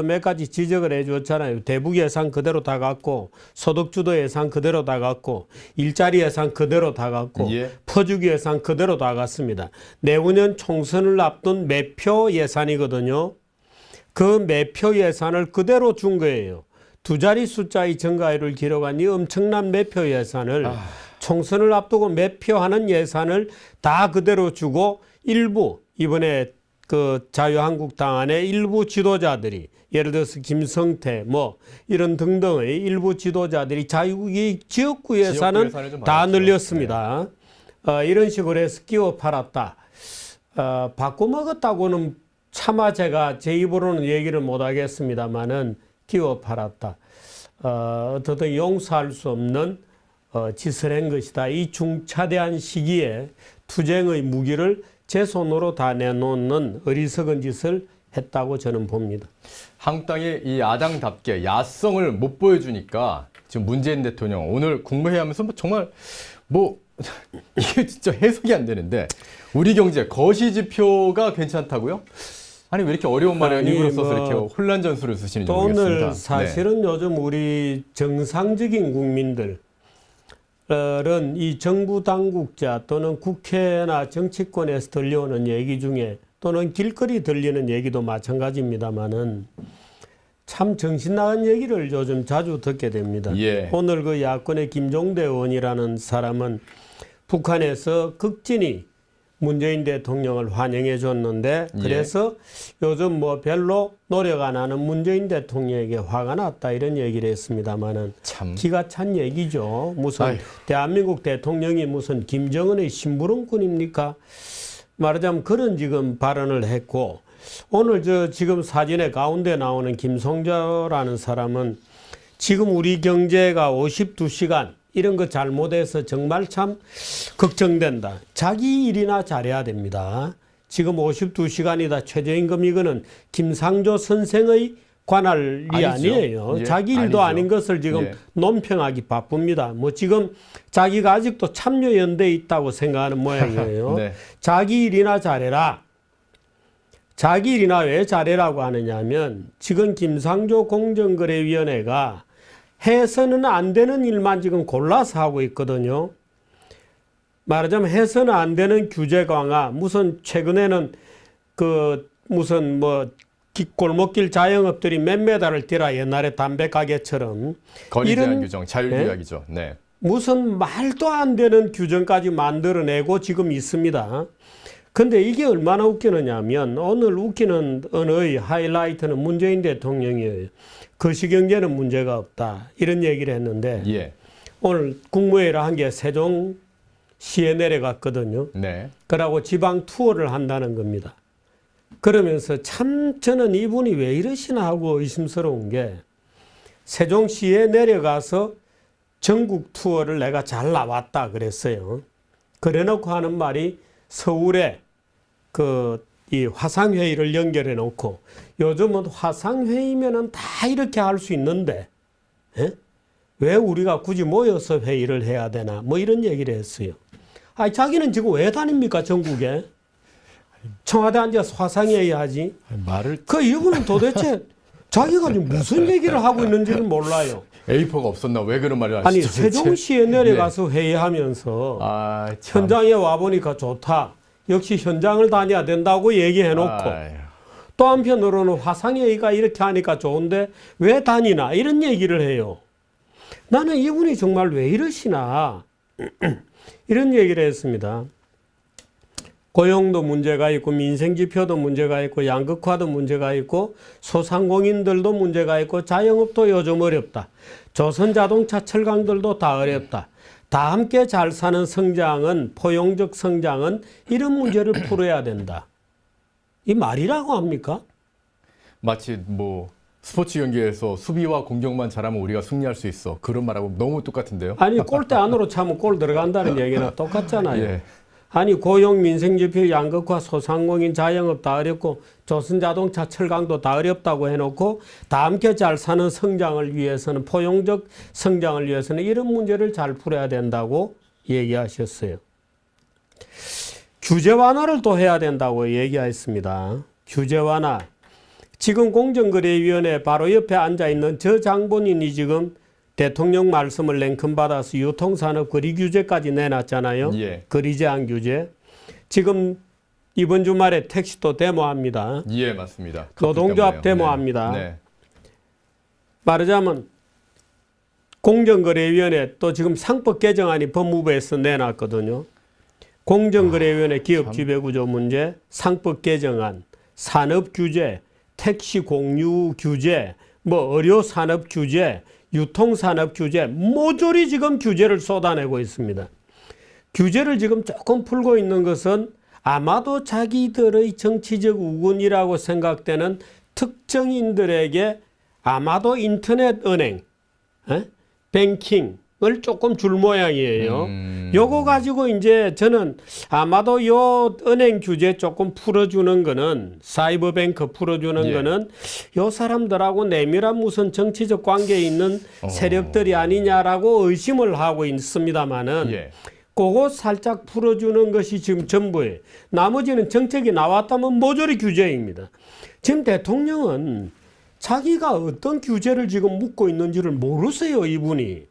몇 가지 지적을 해줬잖아요. 대북 예산 그대로 다 갔고, 소득주도 예산 그대로 다 갔고, 일자리 예산 그대로 다 갔고, 예. 퍼주기 예산 그대로 다 갔습니다. 내후년 총선을 앞둔 매표 예산이거든요. 그 매표 예산을 그대로 준 거예요. 두 자리 숫자의 증가율을 기록한 이 엄청난 매표 예산을 총선을 앞두고 매표하는 예산을 다 그대로 주고, 일부 이번에 그 자유한국당 안에 일부 지도자들이, 예를 들어서 김성태 뭐 이런 등등의 일부 지도자들이 지역구 예산은 예산을 좀 다 받았죠. 늘렸습니다. 이런 식으로 해서 끼워 팔았다. 바꿔 먹었다고는 차마 제가 제 입으로는 얘기를 못 하겠습니다만은 끼워 팔았다. 어떻든 용서할 수 없는 짓을 한 것이다. 이 중차대한 시기에 투쟁의 무기를 제 손으로 다 내놓는 어리석은 짓을 했다고 저는 봅니다. 한국당이 이 야당답게 야성을 못 보여주니까 지금 문재인 대통령 오늘 국무회의하면서 정말 이게 진짜 해석이 안 되는데, 우리 경제 거시지표가 괜찮다고요? 아니 왜 이렇게 어려운 말을 일부러 써서 이렇게 혼란 전술을 쓰시는지 모르겠습니다. 오늘 사실은 요즘 우리 정상적인 국민들 이 정부 당국자 또는 국회나 정치권에서 들려오는 얘기 중에, 또는 길거리 들리는 얘기도 마찬가지입니다만은 참 정신 나간 얘기를 요즘 자주 듣게 됩니다. 예. 오늘 그 야권의 김종대 의원이라는 사람은 북한에서 극진히 문재인 대통령을 환영해 줬는데, 그래서 요즘 뭐 별로 노력 안 하는 문재인 대통령에게 화가 났다 이런 얘기를 했습니다만은 참 기가 찬 얘기죠. 무슨 대한민국 대통령이 무슨 김정은의 심부름꾼입니까? 말하자면 그런 지금 발언을 했고, 오늘 지금 사진의 가운데 나오는 김성조라는 사람은 지금 우리 경제가 52시간 이런 거 잘못해서 정말 참 걱정된다. 자기 일이나 잘해야 됩니다. 지금 52시간이다 최저임금, 이거는 김상조 선생의 관할이 아니에요. 예, 자기 일도 아니죠. 아닌 것을 지금 논평하기 바쁩니다. 뭐 지금 자기가 아직도 참여연대에 있다고 생각하는 모양이에요. 네. 자기 일이나 잘해라. 자기 일이나 왜 잘해라고 하느냐면, 지금 김상조 공정거래위원회가 해서는 안 되는 일만 지금 골라서 하고 있거든요. 말하자면 해서는 안 되는 규제 강화, 무슨 최근에는 무슨 골목길 자영업들이 몇 메달을 뛰라, 옛날에 담배 가게처럼 거리 제한 이런 규정, 자율규약이죠. 네. 무슨 말도 안 되는 규정까지 만들어내고 지금 있습니다. 근데 이게 얼마나 웃기느냐면, 오늘 웃기는 언어의 하이라이트는 문재인 대통령이에요. 거시경제는 문제가 없다 이런 얘기를 했는데, 예. 오늘 국무회의를 한 게 세종시 시에 내려갔거든요. 네. 그러고 지방 투어를 한다는 겁니다. 그러면서 참 저는 이분이 왜 이러시나 하고 의심스러운 게 세종시에 내려가서 전국 투어를 내가 잘 나왔다 그랬어요. 그래놓고 하는 말이 서울에 이 화상회의를 연결해 놓고 요즘은 화상회의면은 다 이렇게 할 수 있는데 왜 우리가 굳이 모여서 회의를 해야 되나 뭐 이런 얘기를 했어요. 아니 자기는 지금 왜 다닙니까 전국에? 청와대 앉아서 화상회의 하지. 그 이유는 도대체 자기가 지금 무슨 얘기를 하고 있는지는 몰라요. A4가 없었나? 왜 그런 말을 하시죠? 아니 세종시에 내려가서 회의하면서 현장에 와보니까 좋다. 역시 현장을 다녀야 된다고 얘기해놓고 또 한편으로는 화상회의가 이렇게 하니까 좋은데 왜 다니나 이런 얘기를 해요. 나는 이분이 정말 왜 이러시나 이런 얘기를 했습니다. 고용도 문제가 있고 민생지표도 문제가 있고 양극화도 문제가 있고 소상공인들도 문제가 있고 자영업도 요즘 어렵다. 조선자동차 철강들도 다 어렵다. 다 함께 잘 사는 성장은 포용적 성장은 이런 문제를 풀어야 된다. 이 말이라고 합니까? 마치 뭐 스포츠 경기에서 수비와 공격만 잘하면 우리가 승리할 수 있어. 그런 말하고 너무 똑같은데요. 아니 골대 안으로 차면 골 들어간다는 얘기는 똑같잖아요. 예. 아니 고용, 민생지표, 양극화, 소상공인, 자영업 다 어렵고 조선자동차, 철강도 다 어렵다고 해놓고 다 함께 잘 사는 성장을 위해서는 포용적 성장을 위해서는 이런 문제를 잘 풀어야 된다고 얘기하셨어요. 규제 완화를 또 해야 된다고 얘기했습니다. 규제 완화. 지금 공정거래위원회 바로 옆에 앉아있는 저 장본인이 지금 대통령 말씀을 냉큼 받아서 유통산업 거리 규제까지 내놨잖아요. 예. 거리 제한 규제. 지금 이번 주말에 택시도 데모합니다. 예, 맞습니다. 노동조합 데모합니다. 말하자면 공정거래위원회 또 지금 상법 개정안이 법무부에서 내놨거든요. 공정거래위원회 기업지배구조 문제, 상법 개정안, 산업규제, 택시 공유 규제, 뭐 의료산업 규제, 유통산업 규제, 모조리 지금 규제를 쏟아내고 있습니다. 규제를 지금 조금 풀고 있는 것은 아마도 자기들의 정치적 우군이라고 생각되는 특정인들에게 아마도 인터넷 은행, 뱅킹을 조금 줄 모양이에요. 요거 가지고 이제 저는 아마도 요 은행 규제 조금 풀어주는 거는 사이버뱅크 풀어주는 거는 요 사람들하고 내밀한 무슨 정치적 관계에 있는 세력들이 아니냐라고 의심을 하고 있습니다만은 그거 살짝 풀어주는 것이 지금 전부예요. 나머지는 정책이 나왔다면 모조리 규제입니다. 지금 대통령은 자기가 어떤 규제를 지금 묻고 있는지를 모르세요, 이분이.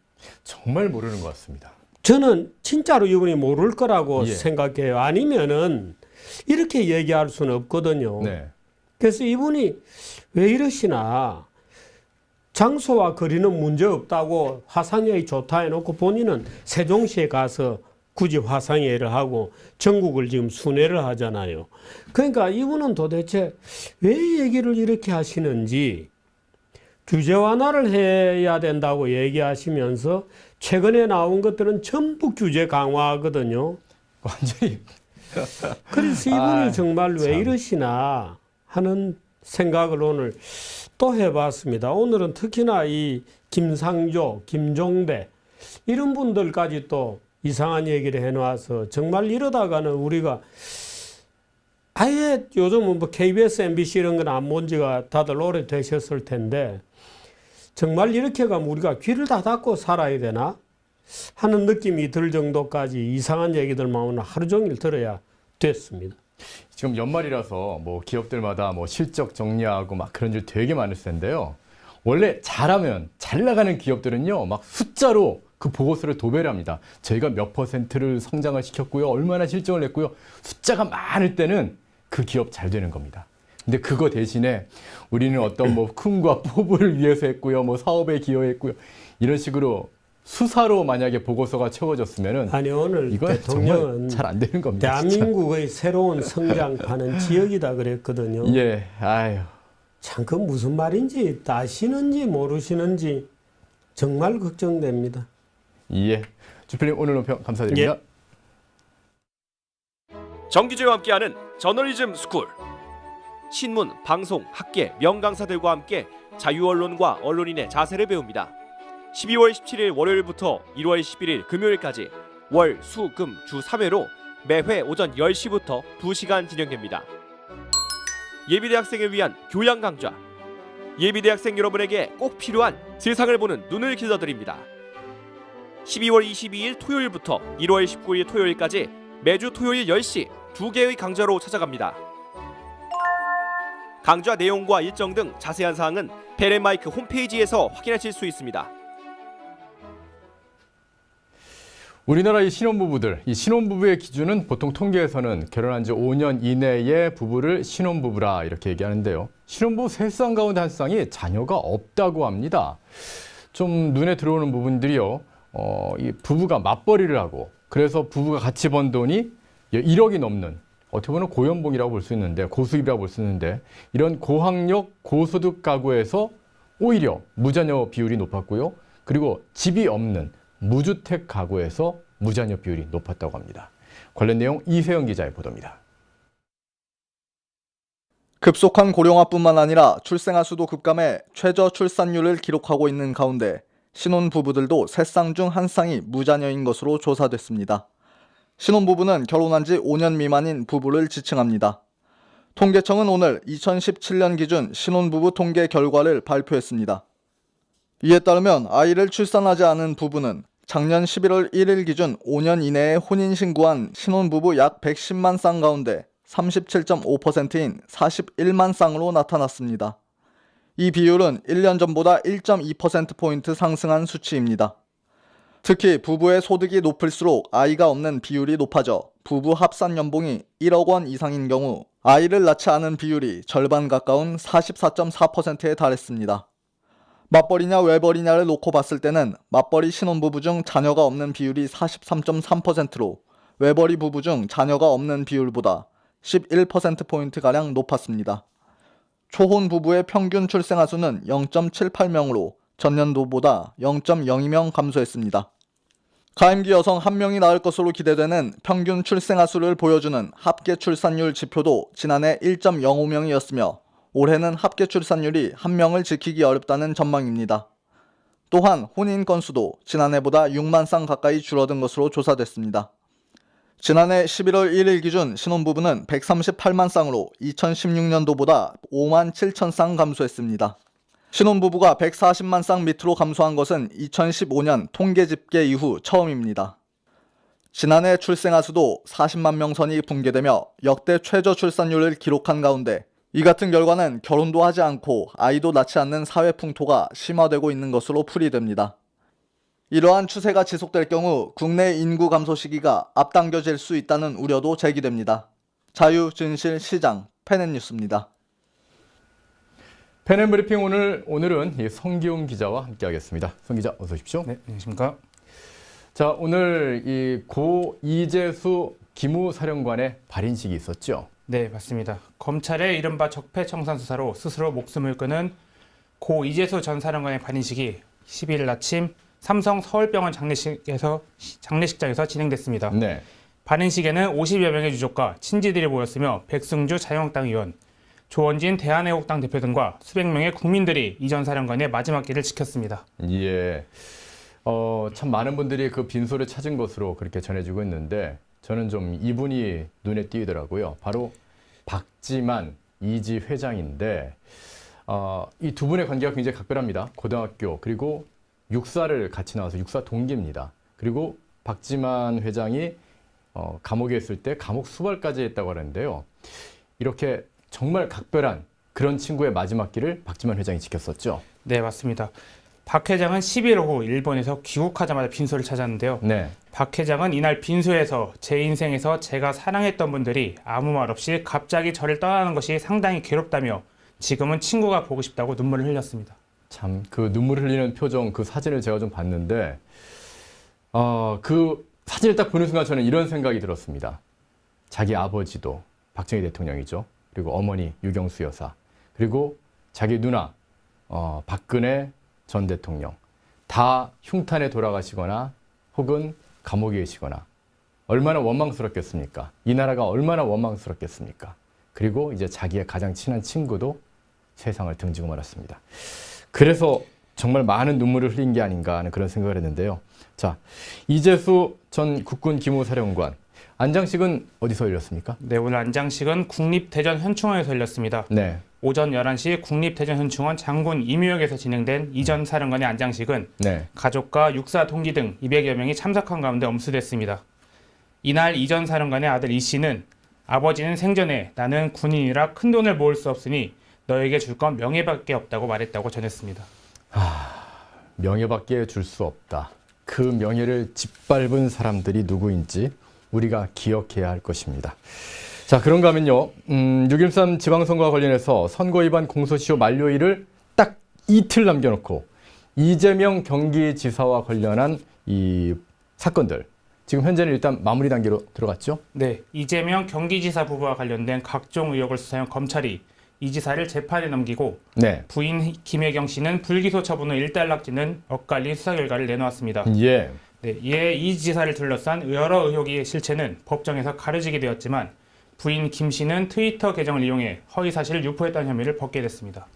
정말 모르는 것 같습니다. 저는 진짜로 이분이 모를 거라고 생각해요. 아니면은 이렇게 얘기할 수는 없거든요. 그래서 이분이 왜 이러시나. 장소와 거리는 문제 없다고 화상회의 좋다 해놓고 본인은 세종시에 가서 굳이 화상회의를 하고 전국을 지금 순회를 하잖아요. 그러니까 이분은 도대체 왜 얘기를 이렇게 하시는지 규제 완화를 해야 된다고 얘기하시면서 최근에 나온 것들은 전부 규제 강화하거든요. 완전히. 그래서 이분이 정말 왜 이러시나 하는 생각을 오늘 또 해봤습니다. 오늘은 특히나 이 김상조, 김종대 이런 분들까지 또 이상한 얘기를 해놔서 정말 이러다가는 우리가 아예 요즘은 뭐 KBS, MBC 이런 건 안 본 지가 다들 오래되셨을 텐데 정말 이렇게 가면 우리가 귀를 다 닫고 살아야 되나 하는 느낌이 들 정도까지 이상한 얘기들만 오늘 하루 종일 들어야 됐습니다. 지금 연말이라서 뭐 기업들마다 뭐 실적 정리하고 막 그런 일 되게 많을 텐데요. 원래 잘하면 잘 나가는 기업들은요, 막 숫자로 그 보고서를 도배를 합니다. 저희가 몇 %를 성장을 시켰고요, 얼마나 실적을 냈고요. 숫자가 많을 때는 그 기업 잘 되는 겁니다. 근데 그거 대신에 우리는 어떤 뭐 큼과 뽑을 위해서 했고요, 뭐 사업에 기여했고요, 이런 식으로 수사로 만약에 보고서가 채워졌으면은 아니 오늘 이건 대통령은 잘 안 되는 겁니다. 대한민국의 새로운 성장파는 지역이다 그랬거든요. 예, 아유. 참 그 무슨 말인지 아시는지 모르시는지 정말 걱정됩니다. 예, 주필님 오늘 논평 감사드립니다. 예. 정기조와 함께하는 저널리즘 스쿨. 신문, 방송, 학계, 명강사들과 함께 자유언론과 언론인의 자세를 배웁니다. 12월 17일 월요일부터 1월 11일 금요일까지 월, 수, 금 주 3회로 매회 오전 10시부터 2시간 진행됩니다. 예비대학생을 위한 교양 강좌. 예비대학생 여러분에게 꼭 필요한 세상을 보는 눈을 길러드립니다. 12월 22일 토요일부터 1월 19일 토요일까지 매주 토요일 10시 2개의 강좌로 찾아갑니다. 강좌 내용과 일정 등 자세한 사항은 펜앤마이크 홈페이지에서 확인하실 수 있습니다. 우리나라 이 신혼부부의 기준은 보통 통계에서는 결혼한 지 5년 이내의 부부를 신혼부부라 이렇게 얘기하는데요. 신혼부부 3쌍 가운데 한 쌍이 자녀가 없다고 합니다. 좀 눈에 들어오는 부분들이요. 이 부부가 맞벌이를 하고 그래서 부부가 같이 번 돈이 1억이 넘는 어떻게 보면 고연봉이라고 볼 수 있는데 고수입이라고 볼 수 있는데 이런 고학력 고소득 가구에서 오히려 무자녀 비율이 높았고요. 그리고 집이 없는 무주택 가구에서 무자녀 비율이 높았다고 합니다. 관련 내용 이세영 기자의 보도입니다. 급속한 고령화뿐만 아니라 출생아 수도 급감해 최저 출산율을 기록하고 있는 가운데 신혼부부들도 3쌍 중 1쌍이 무자녀인 것으로 조사됐습니다. 신혼부부는 결혼한 지 5년 미만인 부부를 지칭합니다. 통계청은 오늘 2017년 기준 신혼부부 통계 결과를 발표했습니다. 이에 따르면 아이를 출산하지 않은 부부는 작년 11월 1일 기준 5년 이내에 혼인신고한 신혼부부 약 110만 쌍 가운데 37.5%인 41만 쌍으로 나타났습니다. 이 비율은 1년 전보다 1.2%포인트 상승한 수치입니다. 특히 부부의 소득이 높을수록 아이가 없는 비율이 높아져 부부 합산 연봉이 1억 원 이상인 경우 아이를 낳지 않은 비율이 절반 가까운 44.4%에 달했습니다. 맞벌이냐 외벌이냐를 놓고 봤을 때는 맞벌이 신혼부부 중 자녀가 없는 비율이 43.3%로 외벌이 부부 중 자녀가 없는 비율보다 11%포인트가량 높았습니다. 초혼 부부의 평균 출생아 수는 0.78명으로 전년도보다 0.02명 감소했습니다. 가임기 여성 1명이 낳을 것으로 기대되는 평균 출생아 수를 보여주는 합계 출산율 지표도 지난해 1.05명이었으며 올해는 합계 출산율이 1명을 지키기 어렵다는 전망입니다. 또한 혼인 건수도 지난해보다 6만 쌍 가까이 줄어든 것으로 조사됐습니다. 지난해 11월 1일 기준 신혼부부는 138만 쌍으로 2016년도보다 5만 7천 쌍 감소했습니다. 신혼부부가 140만 쌍 밑으로 감소한 것은 2015년 통계 집계 이후 처음입니다. 지난해 출생아 수도 40만 명 선이 붕괴되며 역대 최저 출산율을 기록한 가운데 이 같은 결과는 결혼도 하지 않고 아이도 낳지 않는 사회 풍토가 심화되고 있는 것으로 풀이됩니다. 이러한 추세가 지속될 경우 국내 인구 감소 시기가 앞당겨질 수 있다는 우려도 제기됩니다. 자유, 진실, 시장, 펜앤뉴스입니다. 펜앤브리핑 오늘은 성기훈 기자와 함께하겠습니다. 성 기자 어서 오십시오. 네, 안녕하십니까. 자, 오늘 이 고 이재수 기무사령관의 발인식이 있었죠. 네, 맞습니다. 검찰의 이른바 적폐청산 수사로 스스로 목숨을 끊은 고 이재수 전 사령관의 발인식이 12일 아침 삼성 서울병원 장례식장에서 진행됐습니다. 네. 발인식에는 50여 명의 유족과 친지들이 모였으며 백승주 자유한국당 의원, 조원진 대한애국당 대표 등과 수백 명의 국민들이 이 전 사령관의 마지막 길을 지켰습니다. 예. 참 많은 분들이 그 빈소를 찾은 것으로 그렇게 전해지고 있는데 저는 좀 이분이 눈에 띄더라고요. 바로 박지만 이지 회장인데 이 두 분의 관계가 굉장히 각별합니다. 고등학교 그리고 육사를 같이 나와서 육사 동기입니다. 그리고 박지만 회장이 감옥에 있을 때 감옥 수발까지 했다고 하는데요. 이렇게 정말 각별한 그런 친구의 마지막 길을 박지만 회장이 지켰었죠. 네, 맞습니다. 박 회장은 11일 오후 일본에서 귀국하자마자 빈소를 찾았는데요. 네. 박 회장은 이날 빈소에서 제 인생에서 제가 사랑했던 분들이 아무 말 없이 갑자기 저를 떠나는 것이 상당히 괴롭다며 지금은 친구가 보고 싶다고 눈물을 흘렸습니다. 참 그 눈물 흘리는 표정, 그 사진을 제가 좀 봤는데 그 사진을 딱 보는 순간 저는 이런 생각이 들었습니다. 자기 아버지도 박정희 대통령이죠. 그리고 어머니 유경수 여사, 그리고 자기 누나 박근혜 전 대통령 다 흉탄에 돌아가시거나 혹은 감옥에 계시거나 얼마나 원망스럽겠습니까? 이 나라가 얼마나 원망스럽겠습니까? 그리고 이제 자기의 가장 친한 친구도 세상을 등지고 말았습니다. 그래서 정말 많은 눈물을 흘린 게 아닌가 하는 그런 생각을 했는데요. 자, 이재수 전 국군 기무사령관 안장식은 어디서 열렸습니까? 네, 오늘 안장식은 국립대전현충원에서 열렸습니다. 네. 오전 11시 국립대전현충원 장군 임유역에서 진행된 이전 사령관의 안장식은 네. 가족과 육사 동기 등 200여 명이 참석한 가운데 엄수됐습니다. 이날 이전 사령관의 아들 이 씨는 아버지는 생전에 나는 군인이라 큰 돈을 모을 수 없으니 너에게 줄 건 명예밖에 없다고 말했다고 전했습니다. 명예밖에 줄 수 없다. 그 명예를 짓밟은 사람들이 누구인지 우리가 기억해야 할 것입니다. 자, 그런가 하면요. 6.13 지방선거와 관련해서 선거 위반 공소시효 만료일을 딱 이틀 남겨놓고 이재명 경기지사와 관련한 이 사건들 지금 현재는 일단 마무리 단계로 들어갔죠? 네, 이재명 경기지사 부부와 관련된 각종 의혹을 수사한 검찰이 이 지사를 재판에 넘기고 네. 부인 김혜경 씨는 불기소 처분 후 일단락지는 엇갈린 수사 결과를 내놓았습니다. 예. 네, 이에 이 지사를 둘러싼 여러 의혹의 실체는 법정에서 가려지게 되었지만 부인 김 씨는 트위터 계정을 이용해 허위사실을 유포했다는 혐의를 벗게 됐습니다.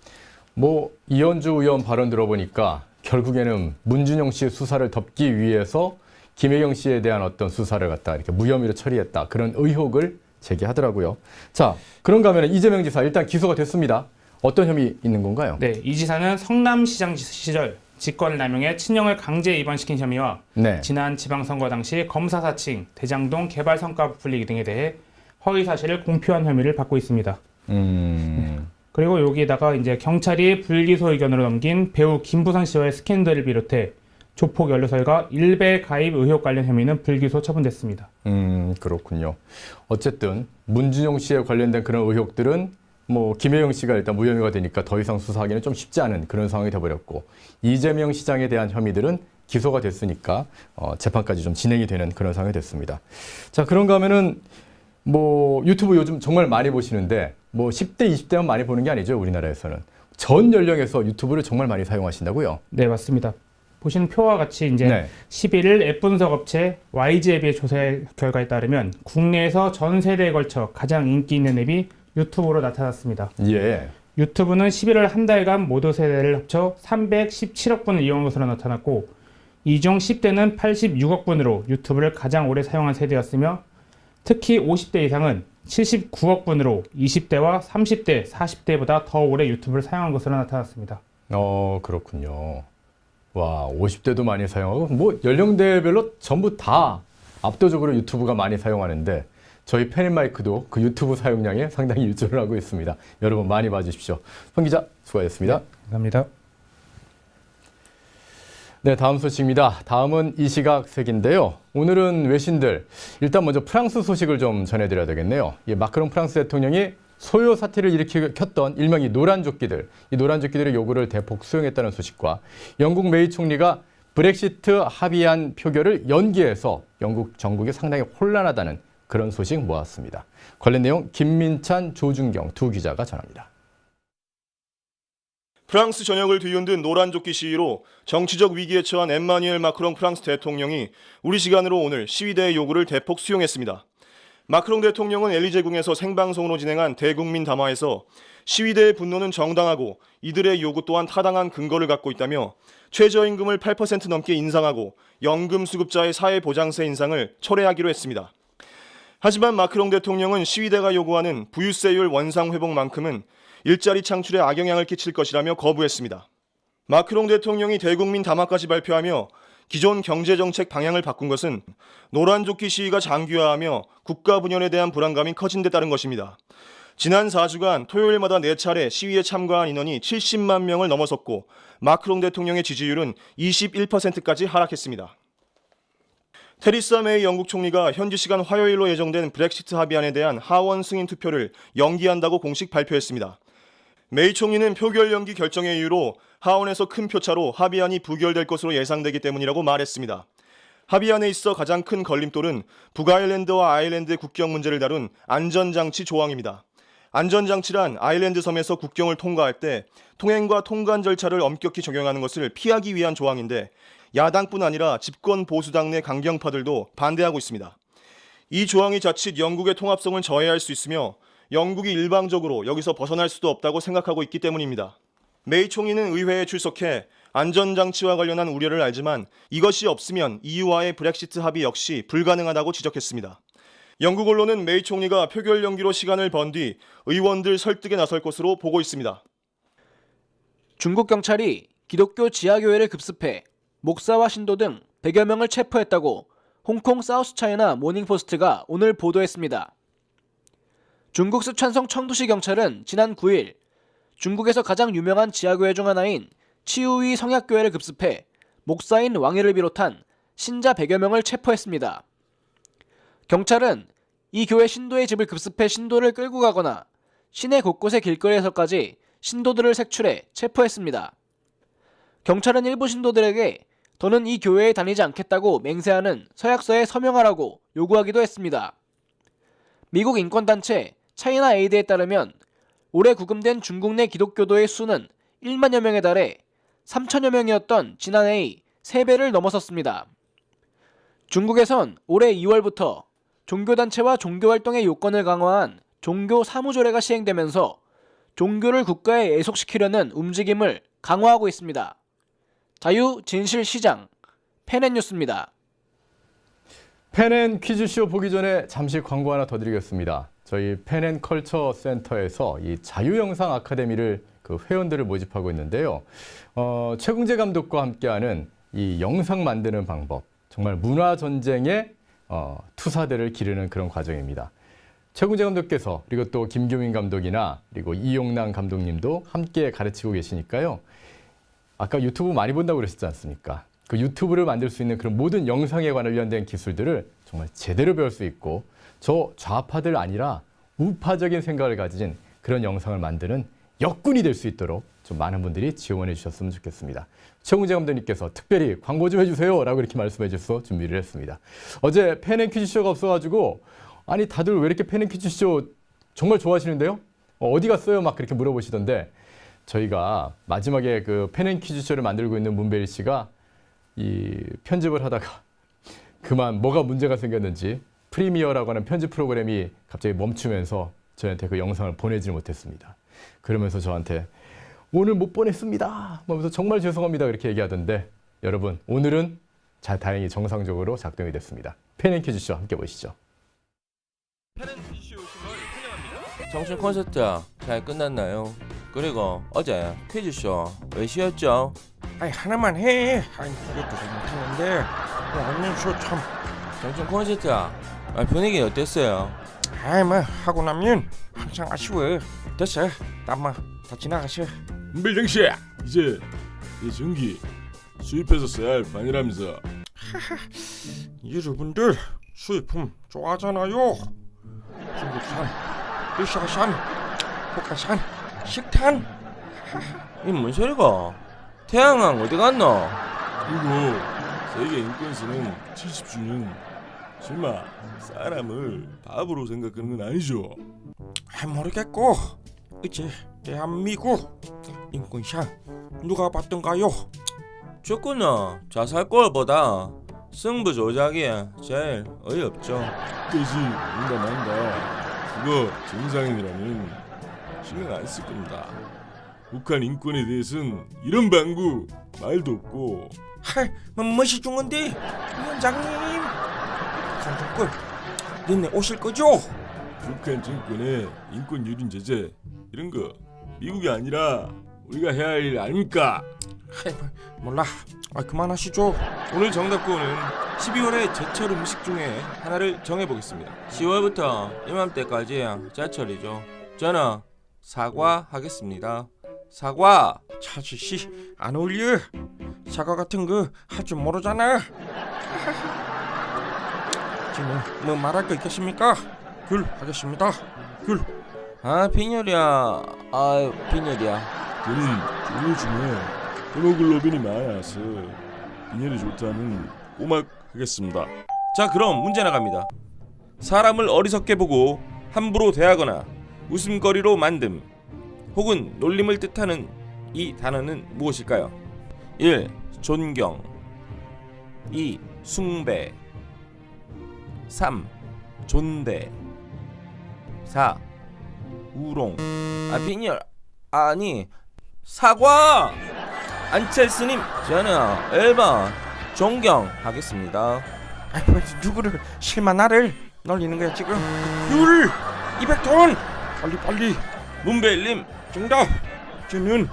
뭐 이현주 의원 발언 들어보니까 결국에는 문준영 씨의 수사를 덮기 위해서 김혜경 씨에 대한 어떤 수사를 갖다 이렇게 무혐의로 처리했다. 그런 의혹을 제기하더라고요. 자, 그런가 하면 이재명 지사 일단 기소가 됐습니다. 어떤 혐의 있는 건가요? 네, 이 지사는 성남시장 시절 직권남용에 친형을 강제 입원시킨 혐의와 네. 지난 지방선거 당시 검사 사칭, 대장동 개발 성과 부풀리기 등에 대해 허위 사실을 공표한 혐의를 받고 있습니다. 그리고 여기에다가 이제 경찰이 불기소 의견으로 넘긴 배우 김부선 씨와의 스캔들을 비롯해 조폭 연루설과 일베 가입 의혹 관련 혐의는 불기소 처분됐습니다. 그렇군요. 어쨌든 문준용 씨에 관련된 그런 의혹들은 뭐 김혜영 씨가 일단 무혐의가 되니까 더 이상 수사하기는 좀 쉽지 않은 그런 상황이 돼버렸고 이재명 시장에 대한 혐의들은 기소가 됐으니까 재판까지 좀 진행이 되는 그런 상황이 됐습니다. 자, 그런가 하면은 뭐 유튜브 요즘 정말 많이 보시는데 뭐 10대, 20대만 많이 보는 게 아니죠, 우리나라에서는. 전 연령에서 유튜브를 정말 많이 사용하신다고요? 네, 맞습니다. 보시는 표와 같이 이제 11일 앱 분석 업체 YG앱의 조사 결과에 따르면 국내에서 전 세대에 걸쳐 가장 인기 있는 앱이 유튜브로 나타났습니다. 예. 유튜브는 11월 한 달간 모두 세대를 합쳐 317억 분을 이용한 것으로 나타났고 이 중 10대는 86억 분으로 유튜브를 가장 오래 사용한 세대였으며 특히 50대 이상은 79억 분으로 20대와 30대, 40대보다 더 오래 유튜브를 사용한 것으로 나타났습니다. 그렇군요. 와, 50대도 많이 사용하고 뭐 연령대별로 전부 다 압도적으로 유튜브가 많이 사용하는데 저희 펜앤마이크도 그 유튜브 사용량에 상당히 일조를 하고 있습니다. 여러분 많이 봐주십시오. 송 기자 수고하셨습니다. 네, 감사합니다. 네, 다음 소식입니다. 다음은 이 시각 세계인데요. 오늘은 외신들, 일단 먼저 프랑스 소식을 좀 전해드려야 되겠네요. 마크롱 프랑스 대통령이 소요 사태를 일으켰던 일명의 노란조끼들, 이 노란조끼들의 요구를 대폭 수용했다는 소식과 영국 메이 총리가 브렉시트 합의안 표결을 연기해서 영국 정국이 상당히 혼란하다는 그런 소식 모았습니다. 관련 내용 김민찬, 조준경 두 기자가 전합니다. 프랑스 전역을 뒤흔든 노란조끼 시위로 정치적 위기에 처한 엠마뉘엘 마크롱 프랑스 대통령이 우리 시간으로 오늘 시위대의 요구를 대폭 수용했습니다. 마크롱 대통령은 엘리제궁에서 생방송으로 진행한 대국민 담화에서 시위대의 분노는 정당하고 이들의 요구 또한 타당한 근거를 갖고 있다며 최저임금을 8% 넘게 인상하고 연금 수급자의 사회보장세 인상을 철회하기로 했습니다. 하지만 마크롱 대통령은 시위대가 요구하는 부유세율 원상회복만큼은 일자리 창출에 악영향을 끼칠 것이라며 거부했습니다. 마크롱 대통령이 대국민 담화까지 발표하며 기존 경제정책 방향을 바꾼 것은 노란조끼 시위가 장기화하며 국가 분열에 대한 불안감이 커진 데 따른 것입니다. 지난 4주간 토요일마다 4차례 시위에 참가한 인원이 70만 명을 넘어섰고 마크롱 대통령의 지지율은 21%까지 하락했습니다. 테리사 메이 영국 총리가 현지 시간 화요일로 예정된 브렉시트 합의안에 대한 하원 승인 투표를 연기한다고 공식 발표했습니다. 메이 총리는 표결 연기 결정의 이유로 하원에서 큰 표차로 합의안이 부결될 것으로 예상되기 때문이라고 말했습니다. 합의안에 있어 가장 큰 걸림돌은 북아일랜드와 아일랜드의 국경 문제를 다룬 안전장치 조항입니다. 안전장치란 아일랜드 섬에서 국경을 통과할 때 통행과 통관 절차를 엄격히 적용하는 것을 피하기 위한 조항인데 야당뿐 아니라 집권 보수당 내 강경파들도 반대하고 있습니다. 이 조항이 자칫 영국의 통합성을 저해할 수 있으며 영국이 일방적으로 여기서 벗어날 수도 없다고 생각하고 있기 때문입니다. 메이 총리는 의회에 출석해 안전장치와 관련한 우려를 알지만 이것이 없으면 EU와의 브렉시트 합의 역시 불가능하다고 지적했습니다. 영국 언론은 메이 총리가 표결 연기로 시간을 번 뒤 의원들 설득에 나설 것으로 보고 있습니다. 중국 경찰이 기독교 지하교회를 급습해 목사와 신도 등 100여 명을 체포했다고 홍콩 사우스차이나 모닝포스트가 오늘 보도했습니다. 중국 쓰촨성 청두시 경찰은 지난 9일 중국에서 가장 유명한 지하교회 중 하나인 치우이 성약교회를 급습해 목사인 왕이를 비롯한 신자 100여 명을 체포했습니다. 경찰은 이 교회 신도의 집을 급습해 신도를 끌고 가거나 시내 곳곳의 길거리에서까지 신도들을 색출해 체포했습니다. 경찰은 일부 신도들에게 더는 이 교회에 다니지 않겠다고 맹세하는 서약서에 서명하라고 요구하기도 했습니다. 미국 인권단체 차이나 에이드에 따르면 올해 구금된 중국 내 기독교도의 수는 1만여 명에 달해 3천여 명이었던 지난해의 3배를 넘어섰습니다. 중국에선 올해 2월부터 종교단체와 종교활동의 요건을 강화한 종교 사무조례가 시행되면서 종교를 국가에 애속시키려는 움직임을 강화하고 있습니다. 자유, 진실, 시장, 펜앤뉴스입니다. 펜앤 퀴즈쇼 보기 전에 잠시 광고 하나 더 드리겠습니다. 저희 펜앤컬처 센터에서 이 자유영상 아카데미를 그 회원들을 모집하고 있는데요. 최궁재 감독과 함께하는 이 영상 만드는 방법, 정말 문화전쟁의 투사대를 기르는 그런 과정입니다. 최궁재 감독께서 그리고 또 김규민 감독이나 그리고 이용남 감독님도 함께 가르치고 계시니까요. 아까 유튜브 많이 본다고 그러셨지 않습니까? 그 유튜브를 만들 수 있는 그런 모든 영상에 관련된 기술들을 정말 제대로 배울 수 있고 저 좌파들 아니라 우파적인 생각을 가진 그런 영상을 만드는 역군이 될 수 있도록 좀 많은 분들이 지원해 주셨으면 좋겠습니다. 최궁재 감독님께서 특별히 광고 좀 해주세요 라고 이렇게 말씀해 주셔서 준비를 했습니다. 어제 펜앤퀴즈쇼가 없어가지고 아니 다들 왜 이렇게 펜앤퀴즈쇼 정말 좋아하시는데요? 어디 갔어요? 막 그렇게 물어보시던데 저희가 마지막에 그 펜앤퀴즈쇼를 만들고 있는 문배일 씨가 이 편집을 하다가 그만 뭐가 문제가 생겼는지 프리미어라고 하는 편집 프로그램이 갑자기 멈추면서 저한테 그 영상을 보내지 못했습니다. 그러면서 저한테 오늘 못 보냈습니다. 하면서 정말 죄송합니다. 그렇게 얘기하던데 여러분 오늘은 다행히 정상적으로 작동이 됐습니다. 펜앤퀴즈쇼 함께 보시죠. 펜앤퀴즈쇼 오신 걸 환영합니다. 청춘 콘서트 잘 끝났나요? 그리고 어제 퀴즈쇼 왜 쉬었죠? 아이 하나만 해. 아이 그것도 잘 못하는데 오늘 쇼참. 청춘 콘서트 분위기 어땠어요? 아이 뭐 하고 나면 항상 아쉬워. 됐어. 남아 다 지나가셔. 문별장씨 이제 이 전기 수입해서 써야 할 판이라면서. 여러분들 수입품 좋아하잖아요. 중국산, 러시아산, 북한산, 식탄. 이 뭔 소리가? 태양왕 어디 갔노? 그리고 세계 인권선언 70주년 설마 사람을 바보로 생각하는 건 아니죠? 아 모르겠고 이제 대한민국 인권상 누가 받던가요? 축구는 자살골보다 승부 조작이 제일 어이없죠. 뜻이 뭔가 난다. 그거 정상인이라면 신경 안 쓸 겁니다. 북한 인권에 대해서는 이런 방구 말도 없고. 하이 멋이 중한데 위원장님 북한 정권 니네 오실 거죠? 북한 정권의 인권 유린 제재 이런 거 미국이 아니라 우리가 해야 할 일 아닙니까? 하이 몰라. 아 그만하시죠. 오늘 정답고는 12월의 제철 음식 중에 하나를 정해보겠습니다. 10월부터 이맘때까지 제철이죠. 저는 사과 하겠습니다. 사과. 차지씨 안 어울려. 사과 같은 거 할 줄 모르잖아. 지금 뭐 말할 거 있겠습니까? 귤 하겠습니다. 귤. 아 빈혈이야. 아 빈혈이야. 저는 조류 중에 헤모글로빈이 많아서 빈혈이 좋다는 꼬막 하겠습니다. 자 그럼 문제 나갑니다. 사람을 어리석게 보고 함부로 대하거나 웃음거리로 만듦 혹은 놀림을 뜻하는 이 단어는 무엇일까요? 1. 존경 2. 숭배 3. 존대. 4. 우롱. 빈혈. 아니, 사과! 안첼스님, 저는 1번 존경하겠습니다. 누구를 실마나를 놀리는 거야 지금? 율 200톤 빨리. 문베일님, 정답. 저는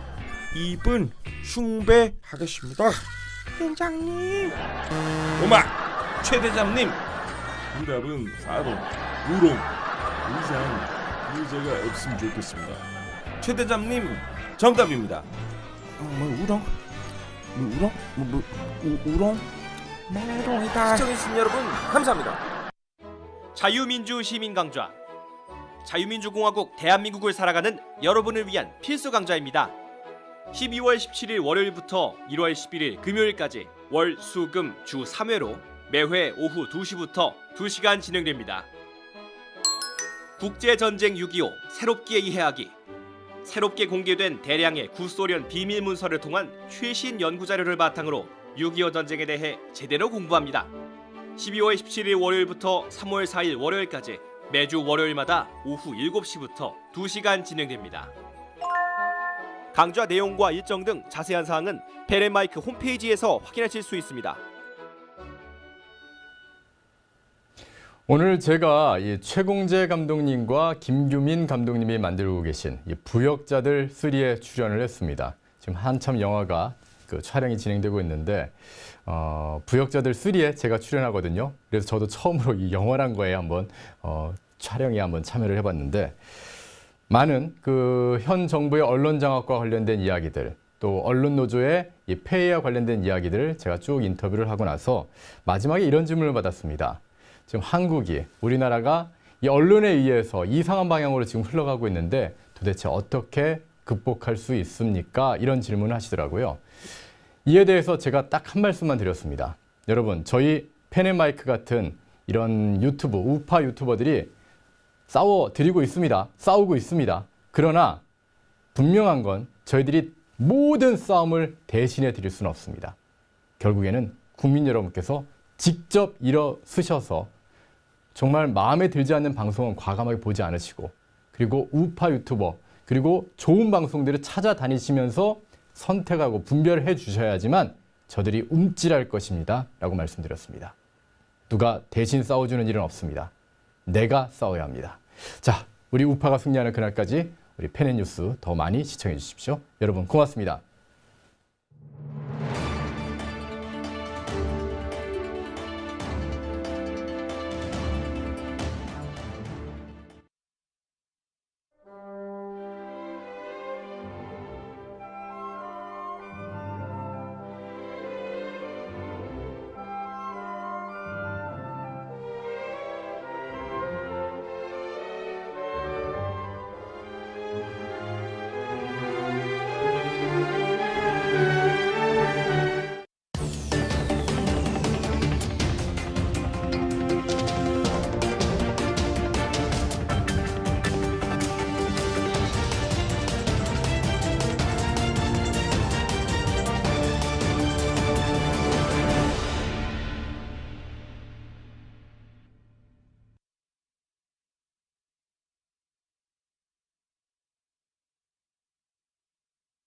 2번 숭배하겠습니다. 회장님. 오마 최대장님. 정답은 4번 우롱. 이상 피해자가 없으면 좋겠습니다. 최대장님 정답입니다. 우롱? 메롱이다. 시청해주신 여러분 감사합니다. 자유민주 시민강좌. 자유민주공화국 대한민국을 살아가는 여러분을 위한 필수 강좌입니다. 12월 17일 월요일부터 1월 11일 금요일까지 월, 수, 금 주 3회로 매회 오후 2시부터 2시간 진행됩니다. 국제전쟁 6.25 새롭게 이해하기. 새롭게 공개된 대량의 구소련 비밀 문서를 통한 최신 연구 자료를 바탕으로 6.25 전쟁에 대해 제대로 공부합니다. 12월 17일 월요일부터 3월 4일 월요일까지 매주 월요일마다 오후 7시부터 2시간 진행됩니다. 강좌 내용과 일정 등 자세한 사항은 펜앤마이크 홈페이지에서 확인하실 수 있습니다. 오늘 제가 이 최공재 감독님과 김규민 감독님이 만들고 계신 이 부역자들 3에 출연을 했습니다. 지금 한참 영화가 촬영이 진행되고 있는데 부역자들 3에 제가 출연하거든요. 그래서 저도 처음으로 이 영화란 거에 한번 촬영에 한번 참여를 해봤는데 많은 현 정부의 언론 장악과 관련된 이야기들 또 언론 노조의 이 폐해와 관련된 이야기들을 제가 쭉 인터뷰를 하고 나서 마지막에 이런 질문을 받았습니다. 지금 한국이 우리나라가 이 언론에 의해서 이상한 방향으로 지금 흘러가고 있는데 도대체 어떻게 극복할 수 있습니까? 이런 질문을 하시더라고요. 이에 대해서 제가 딱 한 말씀만 드렸습니다. 여러분, 저희 펜앤마이크 같은 이런 유튜브, 우파 유튜버들이 싸우고 있습니다. 그러나 분명한 건 저희들이 모든 싸움을 대신해 드릴 수는 없습니다. 결국에는 국민 여러분께서 직접 일어서셔서 정말 마음에 들지 않는 방송은 과감하게 보지 않으시고 그리고 우파 유튜버 그리고 좋은 방송들을 찾아다니시면서 선택하고 분별해 주셔야지만 저들이 움찔할 것입니다. 라고 말씀드렸습니다. 누가 대신 싸워주는 일은 없습니다. 내가 싸워야 합니다. 자, 우리 우파가 승리하는 그날까지 우리 펜앤뉴스 더 많이 시청해 주십시오. 여러분 고맙습니다.